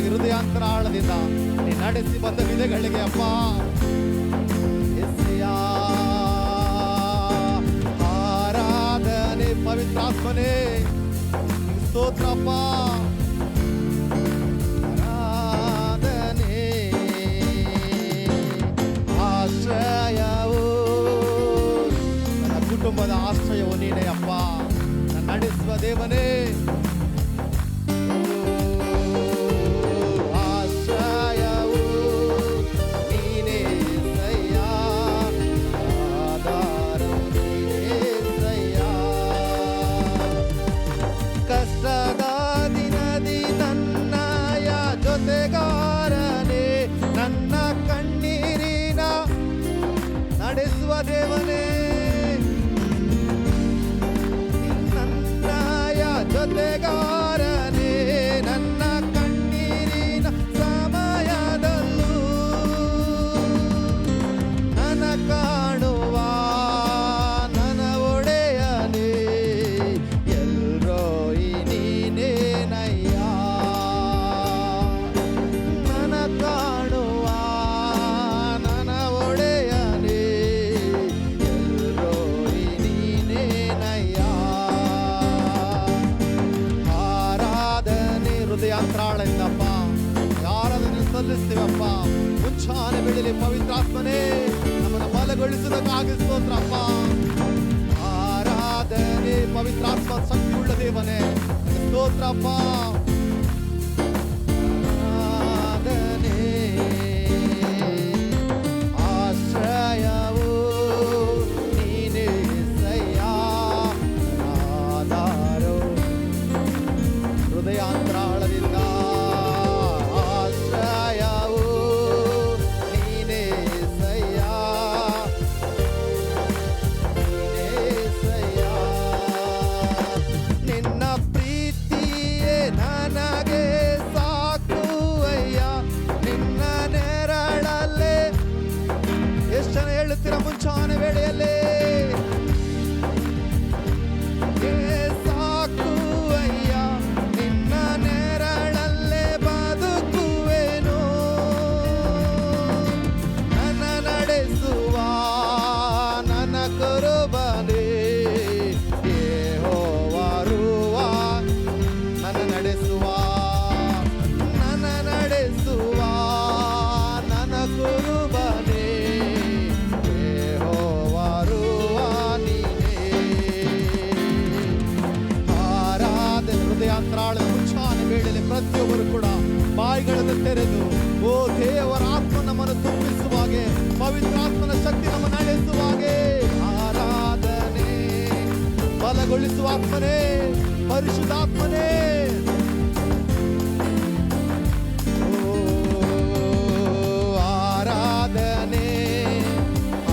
ವಿಶೇಷವಾಗಿ ಹೃದಯಾಂತರಾಳದಿಂದ ನೀ ನಡೆಸಿ ಬಂದ ವಿಧಗಳಿಗೆ ಅಪ್ಪ ಆರಾಧನೆ ಪವಿತ್ರಾತ್ಮನೇ ಸ್ತೋತ್ರಪ್ಪ ಆರಾಧನೆ ಆಶ್ರಯವು ನನ್ನ ಕುಟುಂಬದ ಆಶ್ರಯವು ನೀನೇ ಅಪ್ಪ ನನ್ನ ನಡೆಸುವ ದೇವನೇ ದೇವನೇ ನನ್ನಯ ಜೊತೆಗಾರನೇ ನನ್ನ ಕಣ್ಣೀರಿನ ಸಮಯದಲ್ಲೂ ನನ್ನ ಕಾಣುವ ನನ್ನ ಒಡೆಯನೇ ಎಲ್ರೋಯಿ ನೀನೇನಯ್ಯ ನನ್ನ ಕಾಣುವ ನನ್ನ ಒಡೆಯನೇ ಹೃದಯಾಂತರಾಳದಿಂದಪ್ಪ ಆರಾಧನೆ ಸಲ್ಲಿಸ್ತೀವಪ್ಪ ಮುಂಚಾನೆ ಬೆಳಲಿ ಪವಿತ್ರಾತ್ಮನೇ ನಮ್ಮನ್ನು ಬಲಗೊಳಿಸುವುದಕ್ಕಾಗಿ ಸ್ತೋತ್ರಪ್ಪ ಆರಾಧನೆ ಪವಿತ್ರಾತ್ಮ ಶಕ್ತಿಯುಳ್ಳ ದೇವನೇ ಸ್ತೋತ್ರಪ್ಪ ಆರಾಧನೆ ಆಶ್ರಯವು ನೀನೇ ಸಯ್ಯ ಆಧಾರೋ ಹೃದಯಾಂತರಾಳದಿಂದ ಆಶ್ರಯವು ನೀನೇ ಸಯ್ಯ ನಿನ್ನ ಪ್ರೀತಿಯೇ ನನಗೆ ಸಾಕುವಯ್ಯ ನಿನ್ನ ನೆರಳಲ್ಲೇ ಎಷ್ಟು ಜನ ಹೇಳುತ್ತೀರ ಮುಂಚಾನೆ ವೇಳೆಯಲ್ಲೇ ಪ್ರತಿಯೊಬ್ಬರು ಕೂಡ ಬಾಯಿಗಳನ್ನು ತೆರೆದು ಓ ದೇವರ ಆತ್ಮ ನಮ್ಮನ್ನು ತುಂಬಿಸುವಾಗೆ ಪವಿತ್ರಾತ್ಮನ ಶಕ್ತಿ ನಮ್ಮ ನಡೆಸುವಾಗೆ ಆರಾಧನೆ ಬಲಗೊಳಿಸುವ ಆತ್ಮನೇ ಪರಿಶುದ್ಧಾತ್ಮನೇ ಆರಾಧನೆ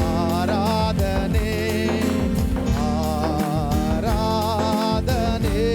ಆರಾಧನೆ ಆರಾಧನೆ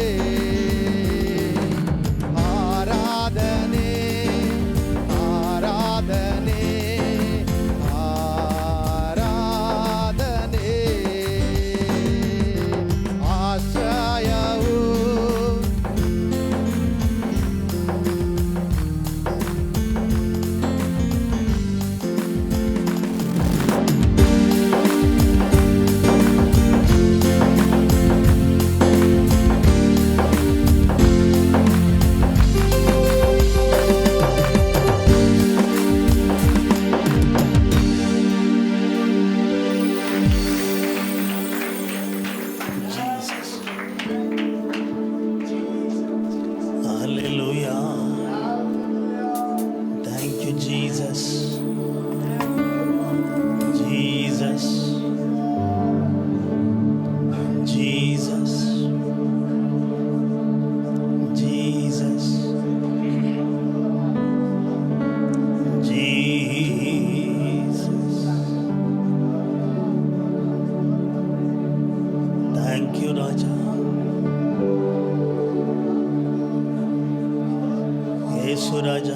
ಯೇಸು ರಾಜ,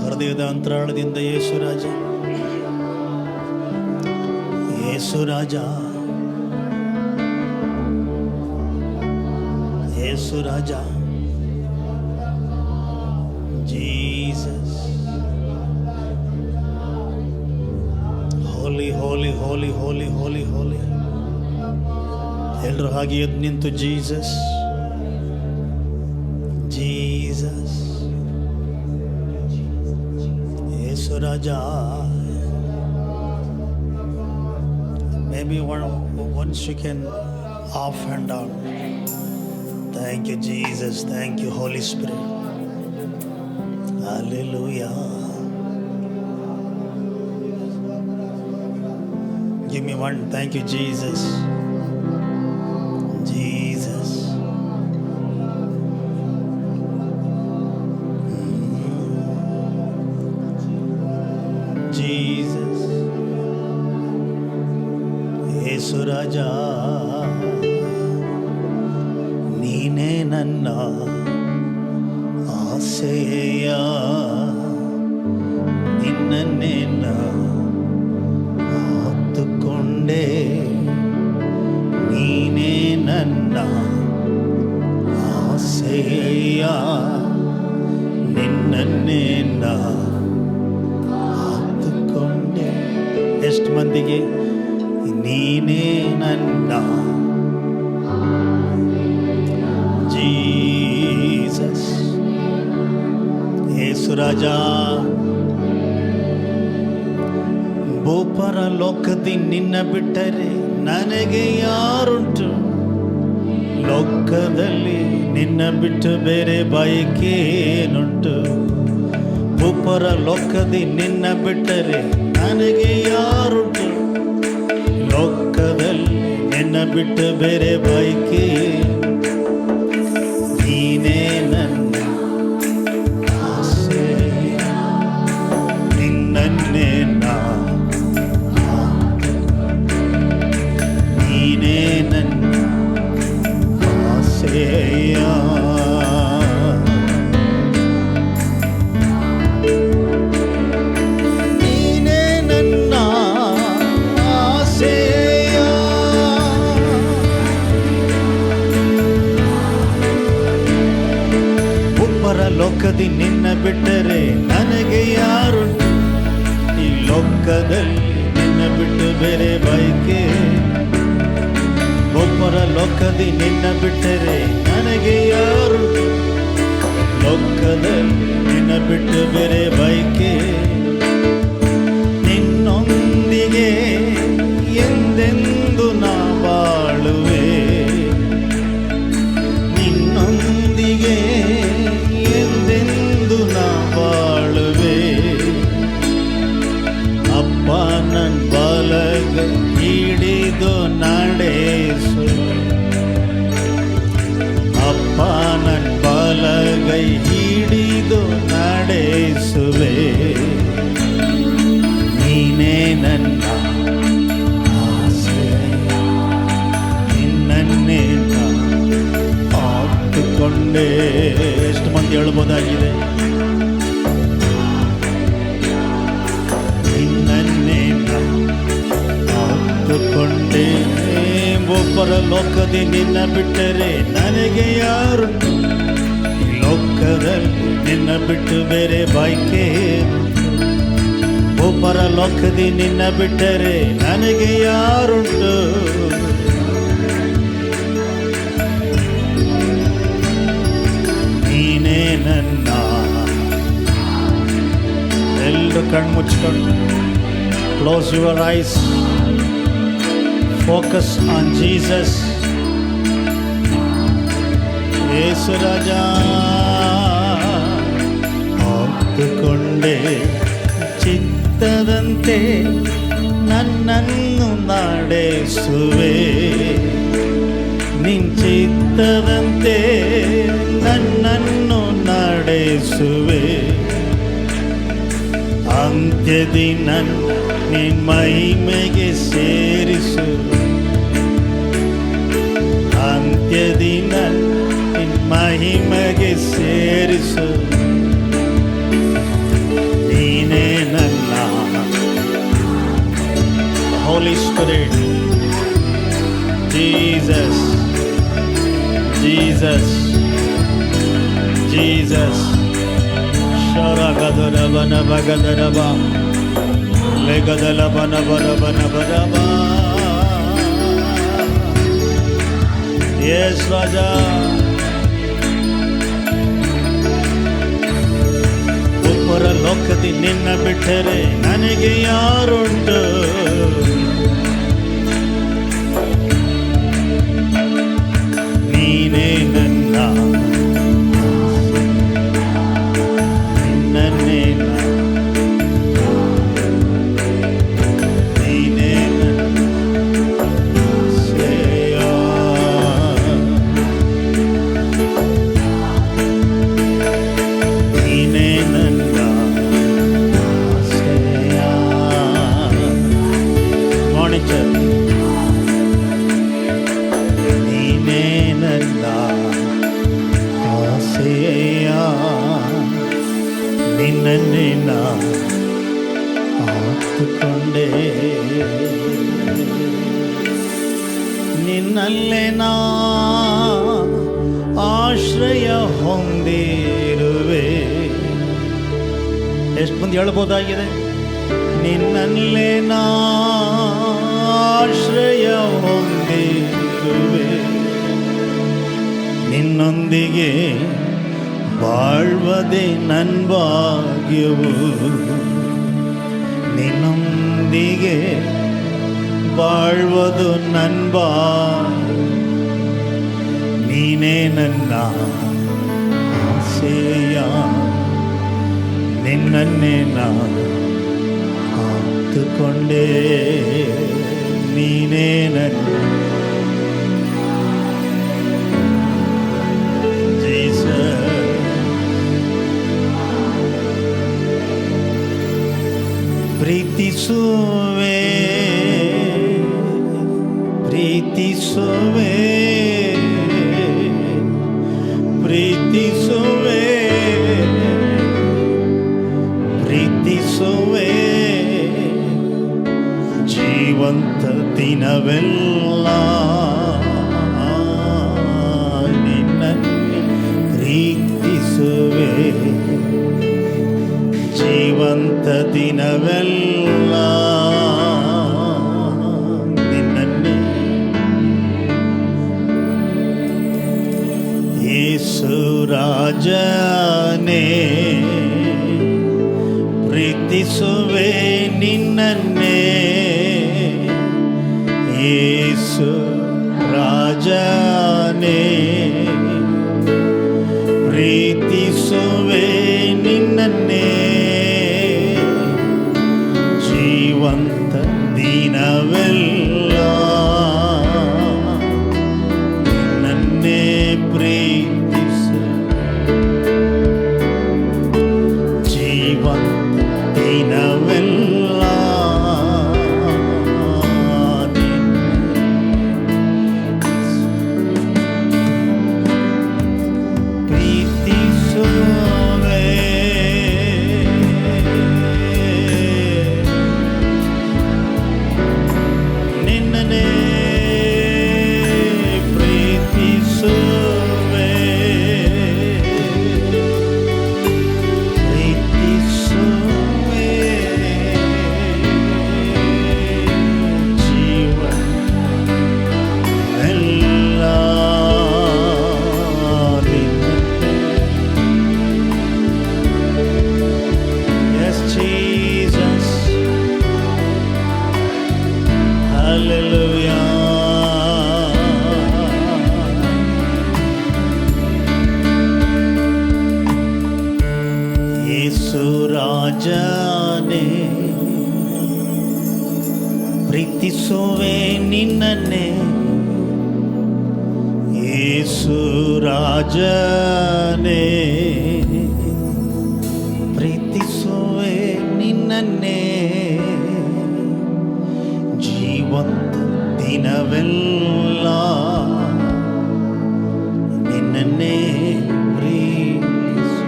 ಹೃದಯದ ಅಂತರಾಳದಿಂದ ಯೇಸು ರಾಜ, ಯೇಸು ರಾಜ, ಯೇಸು ರಾಜ, ಹೋಲಿ ಹೋಲಿ ಹೋಲಿ ಹೋಲಿ ಹೋಲಿ ಹೋಲಿ. ಎಲ್ಲರೂ ಹಾಗೆ ಎದ್ದು ನಿಂತು Jesus Jesus Yesu Raja. Maybe once you can off and down. Thank you Jesus, thank you Holy Spirit. Hallelujah. Give me one. Thank you Jesus. Jesus. Jesus. ಯೇಸು ರಾಜ ನೀನೇ ನನ್ನ ಆಸೆಯ, ನಿನ್ನನ್ನೇ ಹೊತ್ತುಕೊಂಡೆ, ನೀನೇ ನನ್ನ ಆಸೆಯ, ನಿನ್ನನ್ನೇ ಹೊತ್ತುಕೊಂಡೆ. ಎಷ್ಟು ಮಂದಿಗೆ ನೀನೇ ನನ್ನ ಜೀಸಸ್ ಯೇಸು ರಾಜ. ಭೂಪರ ಲೋಕದಿ ನಿನ್ನ ಬಿಟ್ಟರೆ ನನಗೆ ಯಾರುಂಟು, ಲೋಕದಲ್ಲಿ ನಿನ್ನ ಬಿಟ್ಟು ಬೇರೆ ಬಯಕೇನುಂಟು. ಭೂಪರ ಲೋಕದಿ ನಿನ್ನ ಬಿಟ್ಟರೆ ನನಗೆ ಯಾರುಂಟು, ಲೋಕದಲ್ಲಿ ನಿನ್ನ ಬಿಟ್ಟು ಬೇರೆ ಬಯಕೆ. ನೀನೇ ನನ್ನ ಆಸೆ, ನಿನ್ನನ್ನೇ ನೀನೇ ನನ್ನ ಆಸೆಯ. ಲೋಕದಿ ನಿನ್ನ ಬಿಟ್ಟರೆ ನನಗೆ ಯಾರುಂಟು, ಈ ಲೋಕದಲ್ಲಿ ನಿನ್ನ ಬಿಟ್ಟು ಬೇರೆ ಬಯಕೆ. ಒಬ್ಬರ ಲೋಕದಿ ನಿನ್ನ ಬಿಟ್ಟರೆ ನನಗೆ ಯಾರುಂಟು, ಲೋಕದಲ್ಲಿ ನಿನ್ನ ಬಿಟ್ಟು ಬೇರೆ ಬಯಕೆ. ನಿನ್ನೊಂದಿಗೆ ಎಂದೆಂದು ನಾ ಬಾಳುವೆ, ನಿನ್ನೊಂದಿಗೆ ಎಂದೆಂದು ನಾ ಬಾಳುವೆ. ಅಪ್ಪ ನನ್ನ ಬಲಗ ಹಿಡಿದು ನಡೆಸುವೆ, ಅಪ್ಪ ನನ್ನ ಬಲಗೈ ಹಿಡಿದು ನಡೆಸುವೆ. ನೀನೇ ನನ್ನ ಆಸೆ, ನಿನ್ನನ್ನೇ ಆತುಕೊಂಡೆ. ಎಷ್ಟು ಮಂದಿ ಹೇಳ್ಬೋದಾಗಿದೆ, ನಿನ್ನನ್ನೇ ಆತುಕೊಂಡೆ. ಒಬ್ಬರ ಲೋಕದಿ ನಿನ್ನ ಬಿಟ್ಟರೆ ನನಗೆ ಯಾರುಂಟು, ಈ ಲೋಕದಲ್ಲಿ ನಿನ್ನ ಬಿಟ್ಟು ಬೇರೆ ಬಯಕೆ. ಒಬ್ಬರ ಲೋಕದಿ ನಿನ್ನ ಬಿಟ್ಟರೆ ನನಗೆ ಯಾರುಂಟು, ನೀನೇ ನನ್ನ. ಎಲ್ಲರೂ ಕಣ್ಣು ಮುಚ್ಕೊಂಡು close your eyes, focus on Jesus. Yesu ರಾಜ ಆತುಕೊಂಡೆ, ಚಿತ್ತದಂತೆ ನನ್ನನ್ನು ನಡೆಸುವೆ, ನಿನ್ ಚಿತ್ತದಂತೆ ನನ್ನನ್ನು ನಡೆಸುವೆ. ಅಂತ್ಯದಿ ನನ್ನ ನಿನ್ ಮಹಿಮೆಗೆ ಸೇರಿಸು, ಅಂತ್ಯದಿ ನನ್ನ ನಿನ್ ಮಹಿಮೆಗೆ ಸೇರಿಸು. ನೀನೇ ನನ್ನ Holy Spirit, Jesus, Jesus, Jesus. Sharagadarabanabagadaraba. ಲೆಗದಲ ಬನ ಬರ ಬನ ಬರ ಬಾ. ಎಸ್ ರಾಜ, ಒಬ್ಬರ ಲೋಕದಿ ನಿನ್ನ ಬಿಟ್ಟರೆ ನನಗೆ ಯಾರುಂಟು? ನೀನೇ ನನ್ನ, ನಿನ್ನನ್ನೇ ನೀನೇ ಶ್ರೇಯ. ನೀನೇ ನನ್ನ ಶ್ರೇಯ. ಮಾಣಿಕರ್, ನೀನೇ ನನ್ನ ಆಸೆಯ. ನಿನ್ನನ್ನೇ ನಾ ಆತುಕೊಂಡೆ, ನಿನ್ನಲ್ಲೇ ನಾ ಆಶ್ರಯ ಹೊಂದಿರುವೆ. ಎಷ್ಟು ಮಂದಿ ಹೇಳ್ಬೋದಾಗಿದೆ? ನಿನ್ನಲ್ಲೇ ನಾ ಆಶ್ರಯ ಹೊಂದಿರುವೆ, ನಿನ್ನೊಂದಿಗೆ ಬಾಳ್ವದೆ ನನ್ನ ಭಾಗ್ಯವು. ನಿನ್ನೊಂದಿಗೆ ಬಾಳ್ವುದು ನನ್ನ ಭಾಗ್ಯ. ನೀನೇ ನನ್ನ ಆಸೆಯ, ನಿನ್ನನ್ನೇ ನಾ ಆತುಕೊಂಡೆ. ನೀನೇ ನನ್ನ ಪ್ರೀತಿಸುವೆ, ಪ್ರೀತಿಸುವೆ, ಪ್ರೀತಿಸುವೆ, ಪ್ರೀತಿಸುವೆ. ಜೀವಂತ ದಿನವೆಲ್ಲ ನಿನ್ನನ್ನೇ ಪ್ರೀತಿಸುವೆ. ಜೀವಂತ ದಿನವೆಲ್ಲ ನಿನ್ನನ್ನೇ. ಯೇಸು ರಾಜನೇ, ಪ್ರೀತಿಸುವೆ ನಿನ್ನನ್ನೇ. ಯೇಸು ರಾಜನೇ, ಪ್ರೀತಿಸುವೆ ನಿನ್ನನ್ನೇ. ಜೀವಂತ ದಿನವೆಲ್ಲ ನಿನ್ನನ್ನೇ ಪ್ರೀತಿಸು. ಜೀವಂತ ದಿನವೆಲ್ಲ ಪ್ರೀತಿಸುವೆ. ನಿನ್ನನ್ನೇ ಪ್ರೀತಿಸುವೆ, ಪ್ರೀತಿಸುವೆ. ಜೀವನೆಲ್ಲ ನಿನ್ನನ್ನೇ. Yes, Jesus. Hallelujah. ಯೇಸು ರಾಜನೇ, ಪ್ರೀತಿಸುವೆ ನಿನ್ನನ್ನೇ. ಯೇಸು ರಾಜನೇ, ಪ್ರೀತಿಸುವೆ ನಿನ್ನನ್ನೇ. ಜೀವಂತ ದಿನವೆಲ್ಲ ನಿನ್ನನ್ನೇ ಪ್ರೀತಿಸು.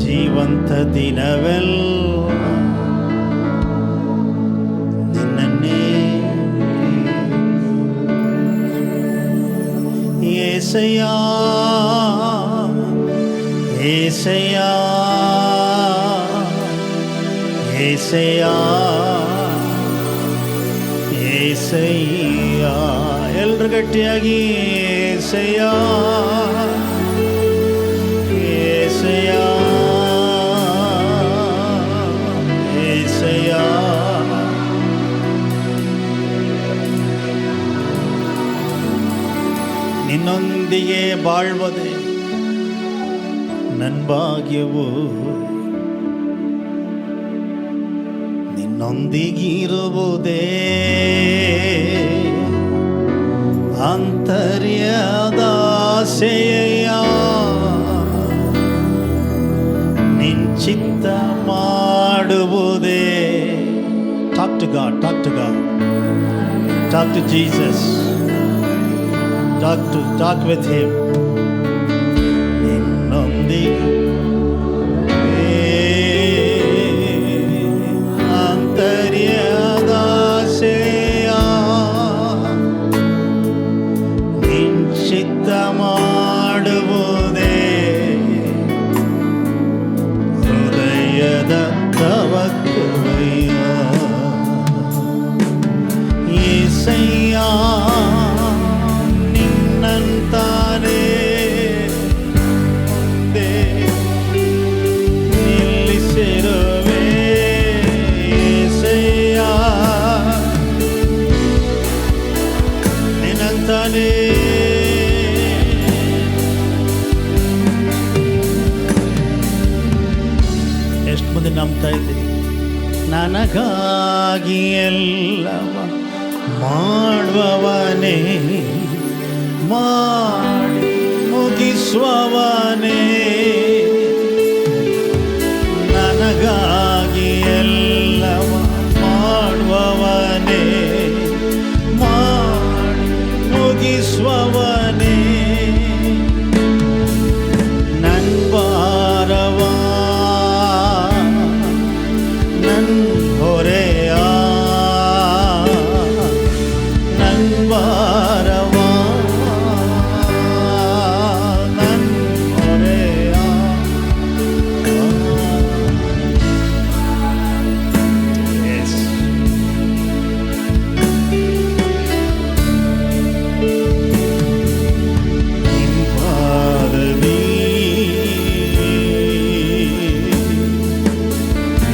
ಜೀವಂತ ದಿನವೆಲ್ಲ ನಿನ್ನನ್ನೇ. ಏಸಯ್ಯ, ಏಸಯ್ಯ, ಏಸಯ್ಯ ಏಸಯ್ಯ ಎಲ್ರು ಗಟ್ಟಿಯಾಗಿ ಏಸಯ್ಯ ಏಸಯ್ಯ ಏಸಯ್ಯ ನಿನ್ನೊಂದಿಗೆ ಬಾಳ್ವದೆ ನನ್ನ ಭಾಗ್ಯವು ನಿನ್ನೊಂದಿಗಿರುವುದೇ ಅಂತರ್ಯದ ಆಸೆಯ ನಿನ್ ಚಿತ್ತ ಮಾಡುವುದೇ. Talk to God, talk to God, talk to Jesus, talk with Him. ನಿನ್ನೊಂದಿಗೆ ಮಾಡುವುದೇ ಹೃದಯದ ತವಕುವಯ್ಯ ಏಸಯ್ಯ ನಿನ್ನಂತಾನೇ ಮುಂದೆ ನಿಲ್ಲಿಸಿರುವೆ ಏಸಯ್ಯ ನಿನ್ನಂತಾನೇ. ಎಷ್ಟು ಮಂದಿ ನಂಬ್ತಾ ಇದ್ದೀರಿ? ನನಗಾಗಿ ಎಲ್ಲವ ಮಾಡುವವನೇ ಮಾಡಿ ಮುಗಿಸುವವನೇ ನನಗಾಗಿ ಎಲ್ಲವ ಮಾಡುವವನೇ ಮಾಡಿ ಮುಗಿಸುವವನೇ ನನ್ನ ಭಾರವ ಹೊರೆಯ ನನ್ನ ಭಾರವ ನನ್ನ ಹೊರೆಯ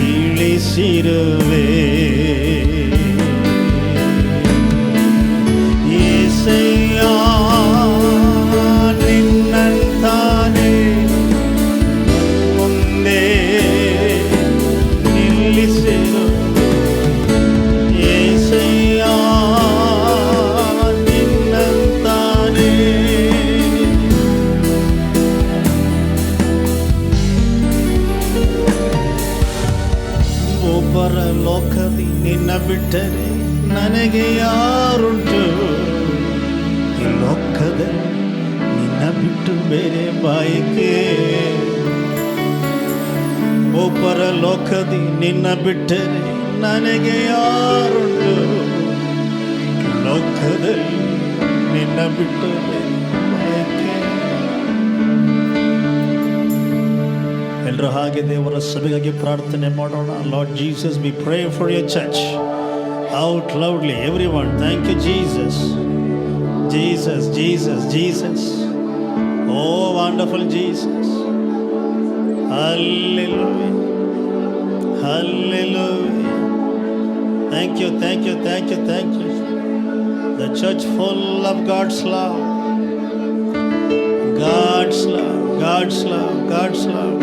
ಇಳಿಸಿರುವೆ ಏಸಯ್ಯ ನಿನ್ನಂತಾನೇ ಮುಂದೆ ನಿಲ್ಲಿಸಿರು ಏಸಯ್ಯ ನಿನ್ನಂತಾನೇ ಒಬ್ಬರ ಲೋಕದಿ ನಿನ್ನ ಬಿಟ್ಟರೆ ನನಗೆ ಯಾರುಂಟು ಈ ಲೋಕದಲ್ಲಿ ನಿನ್ನ ಬಿಟ್ಟು ಬೇರೆ ಬಾಯಿಕೆ ಒಬ್ಬರ ಲೋಕದಿ ನಿನ್ನ ಬಿಟ್ಟರೆ ನನಗೆ ಯಾರುಂಟು ಲೋಕದಲ್ಲಿ ನಿನ್ನ ಬಿಟ್ಟು ಬೇರೆ ಬಾಯಿಕೆ. ಎಲ್ಲರೂ ಹಾಗೆ ದೇವರ ಸಭೆಗಾಗಿ ಪ್ರಾರ್ಥನೆ ಮಾಡೋಣ. Lord Jesus, we pray for your church out loudly everyone. Thank you Jesus, Jesus, Jesus, Jesus. Oh wonderful Jesus. Hallelujah, hallelujah. Thank you, thank you, thank you, thank you. The church full of God's love, God's love, God's love, God's love.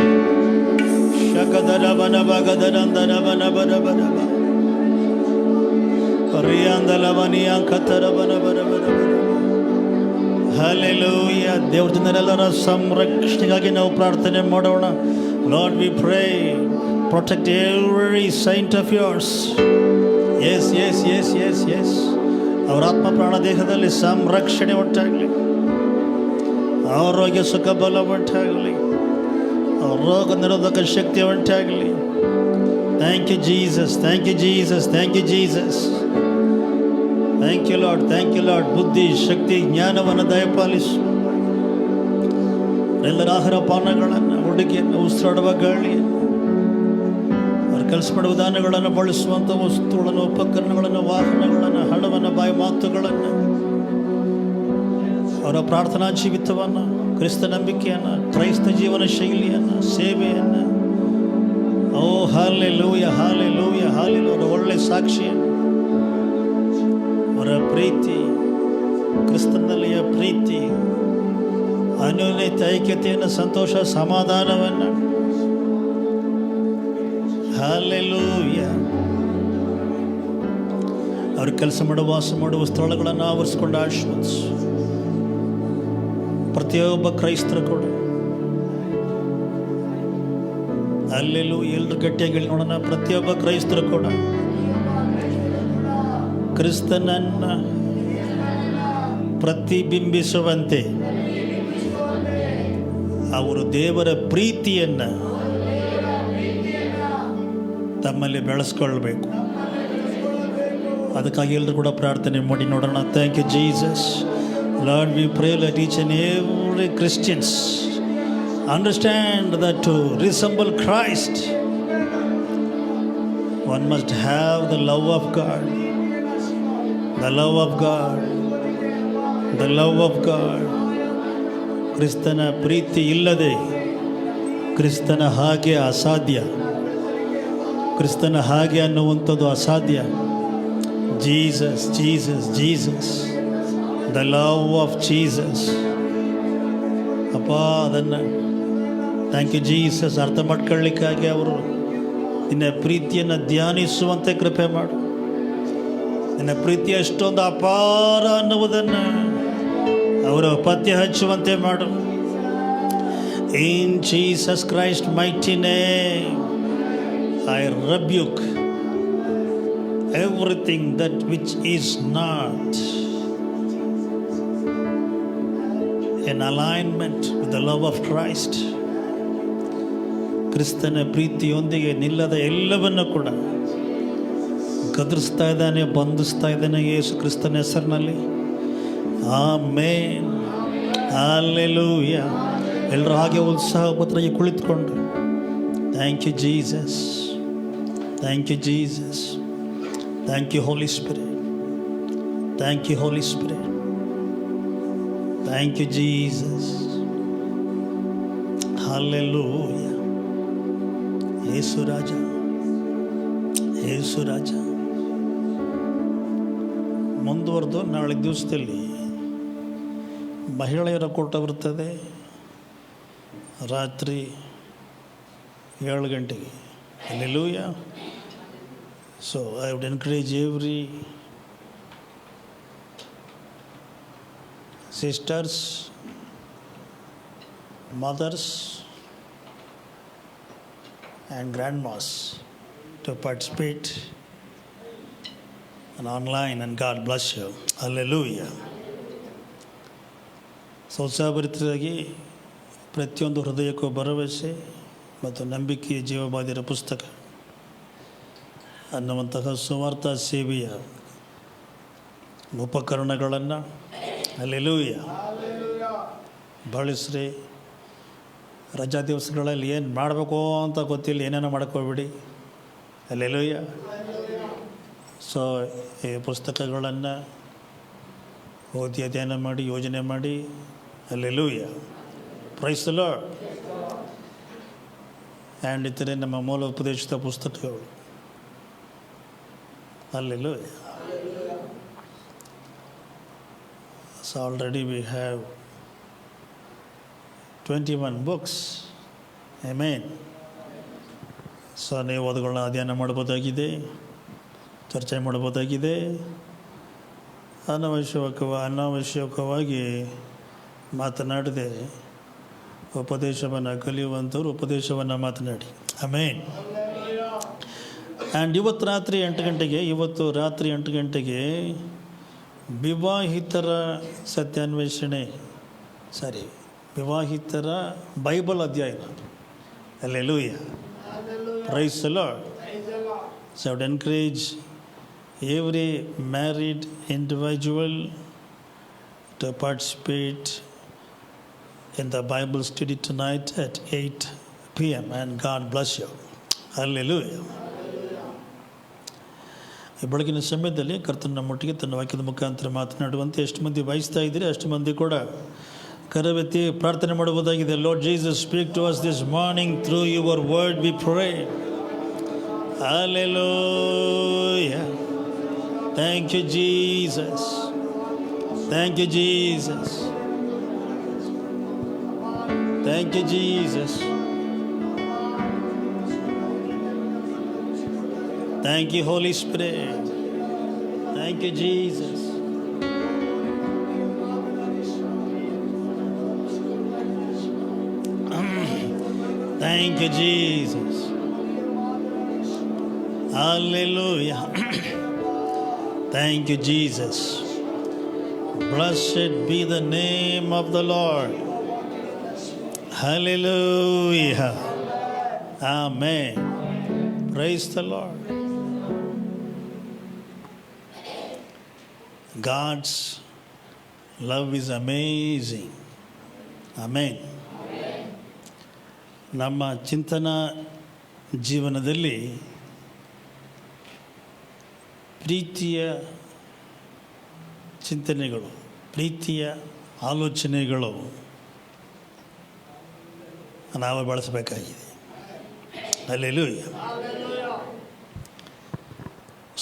Hallelujah. ದೇವ್ರ ಜನರೆಲ್ಲರ ಸಂರಕ್ಷಣೆಗಾಗಿ ನಾವು ಪ್ರಾರ್ಥನೆ ಮಾಡೋಣ. Lord we pray, protect every saint of yours. Yes yes yes yes yes. ಅವರ ಆತ್ಮ ಪ್ರಾಣ ದೇಹದಲ್ಲಿ ಸಂರಕ್ಷಣೆ ಉಂಟಾಗಲಿ, ಆರೋಗ್ಯ ಸುಖ ಬಲ ಉಂಟಾಗಲಿ, ರೋಗ ನಿರೋಧಕ ಶಕ್ತಿ ಉಂಟಾಗಲಿ. Thank you Jesus, thank you Jesus, thank you Jesus. Thank you lord, thank you lord. ಬುದ್ಧಿ, ಶಕ್ತಿ, ಜ್ಞಾನವನ್ನು ದಯಪಾಲಿಸು. ಎಲ್ಲರ ಆಹಾರ ಪಾನಗಳನ್ನು, ಹುಡುಗಿಯನ್ನು, ಉಸಿರಾಡುವ ಗಾಳಿಯನ್ನು, ಅವ್ರ ಕೆಲಸ ಮಾಡುವ ವಿಧಾನಗಳನ್ನು ಬಳಸುವಂಥ ವಸ್ತುಗಳನ್ನು, ಉಪಕರಣಗಳನ್ನು, ವಾಹನಗಳನ್ನು, ಹಣವನ್ನು, ಬಾಯಿ ಮಾತುಗಳನ್ನು, ಅವರ ಪ್ರಾರ್ಥನಾ ಜೀವಿತವನ್ನು, ಕ್ರಿಸ್ತ ನಂಬಿಕೆಯನ್ನು, ಕ್ರೈಸ್ತ ಜೀವನ ಶೈಲಿಯನ್ನು, ಸೇವೆಯನ್ನು, ಓ ಹಾಲೆಲೂಯ ಹಾಲೆಲೂಯ ಹಾಲೆಲೂಯ, ಅವರ ಒಳ್ಳೆಯ ಸಾಕ್ಷಿಯನ್ನು, ಅವರ ಪ್ರೀತಿ, ಕ್ರಿಸ್ತನಲ್ಲಿಯ ಪ್ರೀತಿ, ಅನ್ಯೋನ್ಯತೆ, ಐಕ್ಯತೆಯನ್ನು, ಸಂತೋಷ, ಸಮಾಧಾನವನ್ನು, ಹಾಲೆಲೂಯ, ಅವರು ಕೆಲಸ ಮಾಡುವ, ವಾಸ ಮಾಡುವ ಸ್ಥಳಗಳನ್ನು ಆವರಿಸಿಕೊಂಡು ಆಶೀರ್ವದಿಸು. ಪ್ರತಿಯೊಬ್ಬ ಕ್ರೈಸ್ತರು ಕೂಡ ಅಲ್ಲೆಲ್ಲೂ ಎಲ್ಲರೂ ಗಟ್ಟಿಯಾಗಿ ನೋಡೋಣ. ಪ್ರತಿಯೊಬ್ಬ ಕ್ರೈಸ್ತರು ಕೂಡ ಕ್ರಿಸ್ತನನ್ನು ಪ್ರತಿಬಿಂಬಿಸುವಂತೆ ಅವರು ದೇವರ ಪ್ರೀತಿಯನ್ನು ತಮ್ಮಲ್ಲಿ ಬೆಳೆಸ್ಕೊಳ್ಬೇಕು. ಅದಕ್ಕಾಗಿ ಎಲ್ಲರೂ ಕೂಡ ಪ್ರಾರ್ಥನೆ ಮಾಡಿ ನೋಡೋಣ. Thank you Jesus. Lord, we pray that each and every Christians understand that to resemble Christ, one must have the love of God. The love of God. The love of God. ಕ್ರಿಸ್ತನ ಪ್ರೀತಿ ಇಲ್ಲದೆ ಕ್ರಿಸ್ತನ ಹಾಗೆ ಅಸಾಧ್ಯ. ಕ್ರಿಸ್ತನ ಹಾಗೆ ಅನ್ನುವಂಥದ್ದು ಅಸಾಧ್ಯ. Jesus Jesus Jesus, the love of Jesus. ಅಪ್ಪ, ಅದನ್ನು ಥ್ಯಾಂಕ್ ಯು ಜೀಸಸ್, ಅರ್ಥ ಮಾಡ್ಕೊಳ್ಳಿಕ್ಕಾಗಿ ಅವರು ನಿನ್ನ ಪ್ರೀತಿಯನ್ನು ಧ್ಯಾನಿಸುವಂತೆ ಕೃಪೆ ಮಾಡು. ನಿನ್ನ ಪ್ರೀತಿ ಅಷ್ಟೊಂದು ಅಪಾರ ಅನ್ನುವುದನ್ನು ಅವರು ಪತ್ತೆ ಹಚ್ಚುವಂತೆ ಮಾಡು. ಇನ್ Jesus Christ mighty name I rebuke everything that which is not in alignment with the love of Christ. ಕ್ರಿಸ್ತನ ಪ್ರೀತಿಯೊಂದಿಗೆ ನಿಲ್ಲದ ಎಲ್ಲವನ್ನು ಕೂಡ ಗದರಿಸ್ತಾ ಇದ್ದಾನೆ, ಬಂಧಿಸ್ತಾ ಇದ್ದಾನೆ ಯೇಸು ಕ್ರಿಸ್ತನ ಹೆಸರಿನಲ್ಲಿ. Amen, hallelujah. ಎಲ್ಲರೂ ಹಾಗೆ ಉತ್ಸಾಹಪತ್ರವಾಗಿ ಕುಳಿತುಕೊಂಡು thank you Jesus, thank you Jesus, thank you holy spirit, thank you holy spirit, thank you Jesus, hallelujah. Yesu ರಾಜ, ಯೇಸು ರಾಜ. ಮುಂದುವರೆದು ನಾಳೆ ದಿವಸದಲ್ಲಿ ಮಹಿಳೆಯರ ಕೂಟ ಬರ್ತದೆ ರಾತ್ರಿ 7 ಗಂಟೆಗೆ. Hallelujah. So I would encourage every sisters, mothers and grandmas to participate and online, and God bless you. Hallelujah. So ಉತ್ಸಾಹಭರಿತರಾಗಿ ಪ್ರತಿಯೊಂದು ಹೃದಯಕ್ಕೂ ಭರವಸೆ ಮತ್ತು ನಂಬಿಕೆಯ ಜೀವಬಾಧ್ಯರ ಪುಸ್ತಕ ಅನ್ನುವಂತಹ ಸುವಾರ್ಥ ಸೇವೆಯ ಉಪಕರಣಗಳನ್ನು ಹಲ್ಲೆಲೂಯಾ ಬಳಸ್ರಿ. ರಜಾ ದಿವಸಗಳಲ್ಲಿ ಏನು ಮಾಡಬೇಕು ಅಂತ ಗೊತ್ತಿಲ್ಲ, ಏನೇನೋ ಮಾಡ್ಕೋಬೇಡಿ. ಹಲ್ಲೆಲೂಯಾ. ಸೊ ಈ ಪುಸ್ತಕಗಳನ್ನು ಓದಿ ಅಧ್ಯಯನ ಮಾಡಿ, ಯೋಜನೆ ಮಾಡಿ. Hallelujah. Praise the Lord. And ಇತರೆ ನಮ್ಮ ಮೂಲ ಉಪದೇಶದ ಪುಸ್ತಕಗಳು. Hallelujah. So already we have 21 books. Amen. So ನೀವು ಅವುಗಳನ್ನ ಅಧ್ಯಯನ ಮಾಡ್ಬೋದಾಗಿದೆ, ಚರ್ಚೆ ಮಾಡ್ಬೋದಾಗಿದೆ. ಅನಾವಶ್ಯಕವಾಗಿ ಮಾತನಾಡದೆ ಉಪದೇಶವನ್ನು ಕಲಿಯುವಂಥವ್ರು ಉಪದೇಶವನ್ನು ಮಾತನಾಡಿ. ಆಮೇನ್. ಆ್ಯಂಡ್ ಇವತ್ತು ರಾತ್ರಿ 8 ಗಂಟೆಗೆ ವಿವಾಹಿತರ ಸತ್ಯಾನ್ವೇಷಣೆ, ವಿವಾಹಿತರ ಬೈಬಲ್ ಅಧ್ಯಯನ. Hallelujah. Praise the Lord. So I would encourage every married individual to participate in the Bible study tonight at 8 p.m. and God bless you. Hallelujah. ಈ ಬೆಳಗಿನ ಸಮಯದಲ್ಲಿ ಕರ್ತನ ನಮ್ಮೊಟ್ಟಿಗೆ ತನ್ನ ವಾಕ್ಯದ ಮುಖಾಂತರ ಮಾತನಾಡುವಂತೆ ಎಷ್ಟು ಮಂದಿ ಬಯಸ್ತಾ ಇದ್ದೀರಿ ಅಷ್ಟು ಮಂದಿ ಕೂಡ ಕರವೆತ್ತಿ ಪ್ರಾರ್ಥನೆ ಮಾಡಬಹುದಾಗಿದೆ. Lord Jesus, speak to us this morning through your word we pray. Hallelujah. Thank you, Jesus. Thank you, Jesus. Thank you, Jesus. Thank you, Holy Spirit. Thank you, Jesus. Thank you, Jesus. Hallelujah. Thank you, Jesus. Blessed be the name of the Lord. Hallelujah. Amen. Praise the Lord. God's love is amazing. Amen. ನಮ್ಮ ಚಿಂತನಾ ಜೀವನದಲ್ಲಿ ಪ್ರೀತಿಯ ಚಿಂತನೆಗಳು, ಪ್ರೀತಿಯ ಆಲೋಚನೆಗಳು ನಾವು ಬಳಸಬೇಕಾಗಿದೆ. Hallelujah.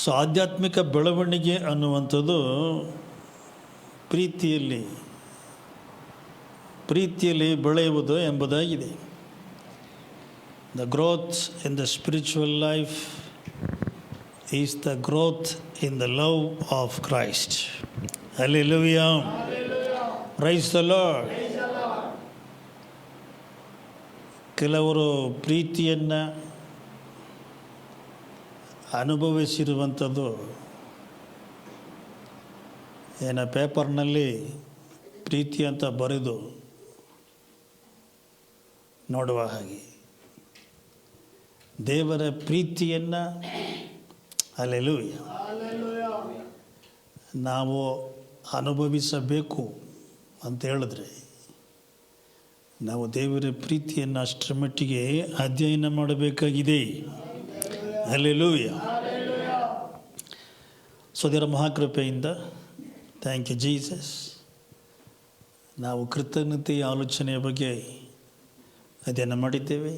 So ಆಧ್ಯಾತ್ಮಿಕ ಬೆಳವಣಿಗೆ ಅನ್ನುವಂಥದ್ದು ಪ್ರೀತಿಯಲ್ಲಿ ಬೆಳೆಯುವುದು ಎಂಬುದಾಗಿದೆ. The growth in the spiritual life is the growth in the love of Christ. Hallelujah. Praise the Lord. ಕೆಲವರು ಪ್ರೀತಿಯನ್ನು ಅನುಭವಿಸಿರುವಂಥದ್ದು ಪೇಪರ್ನಲ್ಲಿ ಪ್ರೀತಿ ಅಂತ ಬರೆದು ನೋಡುವ ಹಾಗೆ ದೇವರ ಪ್ರೀತಿಯನ್ನು ಹಲ್ಲೆಲೂಯಾ ನಾವು ಅನುಭವಿಸಬೇಕು ಅಂತ ಹೇಳಿದ್ರೆ ನಾವು ದೇವರ ಪ್ರೀತಿಯನ್ನು ಅಷ್ಟರ ಮಟ್ಟಿಗೆ ಅಧ್ಯಯನ ಮಾಡಬೇಕಾಗಿದೆ. ಹಲ್ಲೆಲೂಯಾ. ಸೊ ದೇವರ ಮಹಾಕೃಪೆಯಿಂದ ಥ್ಯಾಂಕ್ ಯು ಜೀಸಸ್. ನಾವು ಕೃತಜ್ಞತೆಯ ಆಲೋಚನೆಯ ಬಗ್ಗೆ ಅಧ್ಯಯನ ಮಾಡಿದ್ದೇವೆ.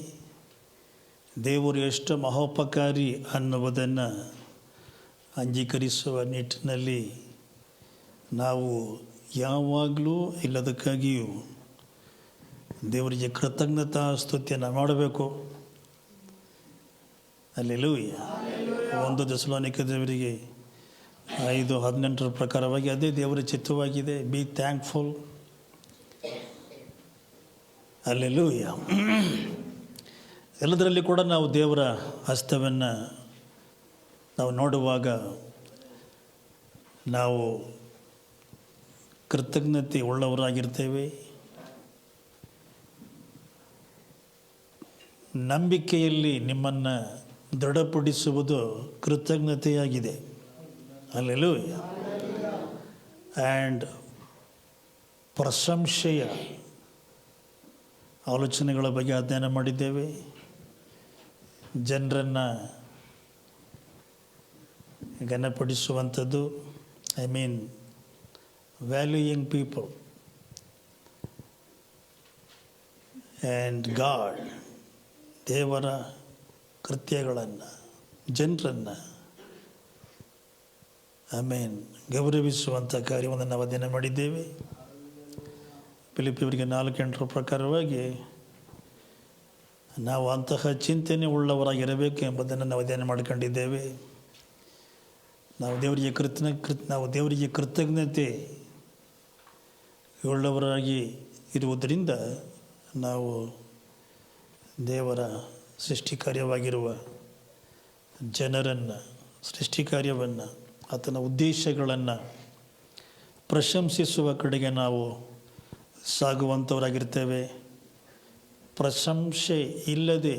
ದೇವರು ಎಷ್ಟು ಮಹೋಪಕಾರಿ ಅನ್ನುವುದನ್ನು ಅಂಗೀಕರಿಸುವ ನಿಟ್ಟಿನಲ್ಲಿ ನಾವು ಯಾವಾಗಲೂ ಇಲ್ಲದಕ್ಕಾಗಿಯೂ ದೇವರಿಗೆ ಕೃತಜ್ಞತಾ ಸ್ತುತಿಯನ್ನು ಮಾಡಬೇಕು. ಹಲ್ಲೆಲೂಯಾ. 1 ಥೆಸಲೋನಿಕದವರಿಗೆ 5:18 ಪ್ರಕಾರವಾಗಿ ಅದೇ ದೇವರ ಚಿತ್ತವಾಗಿದೆ. Be thankful. ಹಲ್ಲೆಲೂಯಾ. ಎಲ್ಲದರಲ್ಲಿ ಕೂಡ ನಾವು ದೇವರ ಹಸ್ತವನ್ನು ನಾವು ನೋಡುವಾಗ ನಾವು ಕೃತಜ್ಞತೆ ಉಳ್ಳವರಾಗಿರ್ತೇವೆ. ನಂಬಿಕೆಯಲ್ಲಿ ನಿಮ್ಮನ್ನು ದೃಢಪಡಿಸುವುದು ಕೃತಜ್ಞತೆಯಾಗಿದೆ. ಹಲ್ಲೆಲೂಯಾ. ಆ್ಯಂಡ್ ಪ್ರಶಂಸೆಯ ಆಲೋಚನೆಗಳ ಬಗ್ಗೆ ಅಧ್ಯಯನ ಮಾಡಿದ್ದೇವೆ. ಜನರನ್ನು ಘನಪಡಿಸುವಂಥದ್ದು, ವ್ಯಾಲ್ಯೂಯಿಂಗ್ ಪೀಪಲ್ ಆ್ಯಂಡ್ ಗಾಡ್, ದೇವರ ಕೃತ್ಯಗಳನ್ನು, ಜನರನ್ನು ಗೌರವಿಸುವಂಥ ಕಾರ್ಯವನ್ನು ನಾವು ಅಧ್ಯಯನ ಮಾಡಿದ್ದೇವೆ. ಫಿಲಿಪ್ಪಿಯವರಿಗೆ 4:8 ಪ್ರಕಾರವಾಗಿ ನಾವು ಅಂತಹ ಚಿಂತನೆ ಉಳ್ಳವರಾಗಿರಬೇಕು ಎಂಬುದನ್ನು ನಾವು ಅಧ್ಯಯನ ಮಾಡಿಕೊಂಡಿದ್ದೇವೆ. ನಾವು ದೇವರಿಗೆ ಕೃತಜ್ಞತೆ ಉಳ್ಳವರಾಗಿ ಇರುವುದರಿಂದ ನಾವು ದೇವರ ಸೃಷ್ಟಿ ಕಾರ್ಯವಾಗಿರುವ ಜನರನ್ನು, ಸೃಷ್ಟಿ ಕಾರ್ಯವನ್ನು, ಆತನ ಉದ್ದೇಶಗಳನ್ನು ಪ್ರಶಂಸಿಸುವ ಕಡೆಗೆ ನಾವು ಸಾಗುವಂಥವರಾಗಿರ್ತೇವೆ. ಪ್ರಶಂಸೆ ಇಲ್ಲದೆ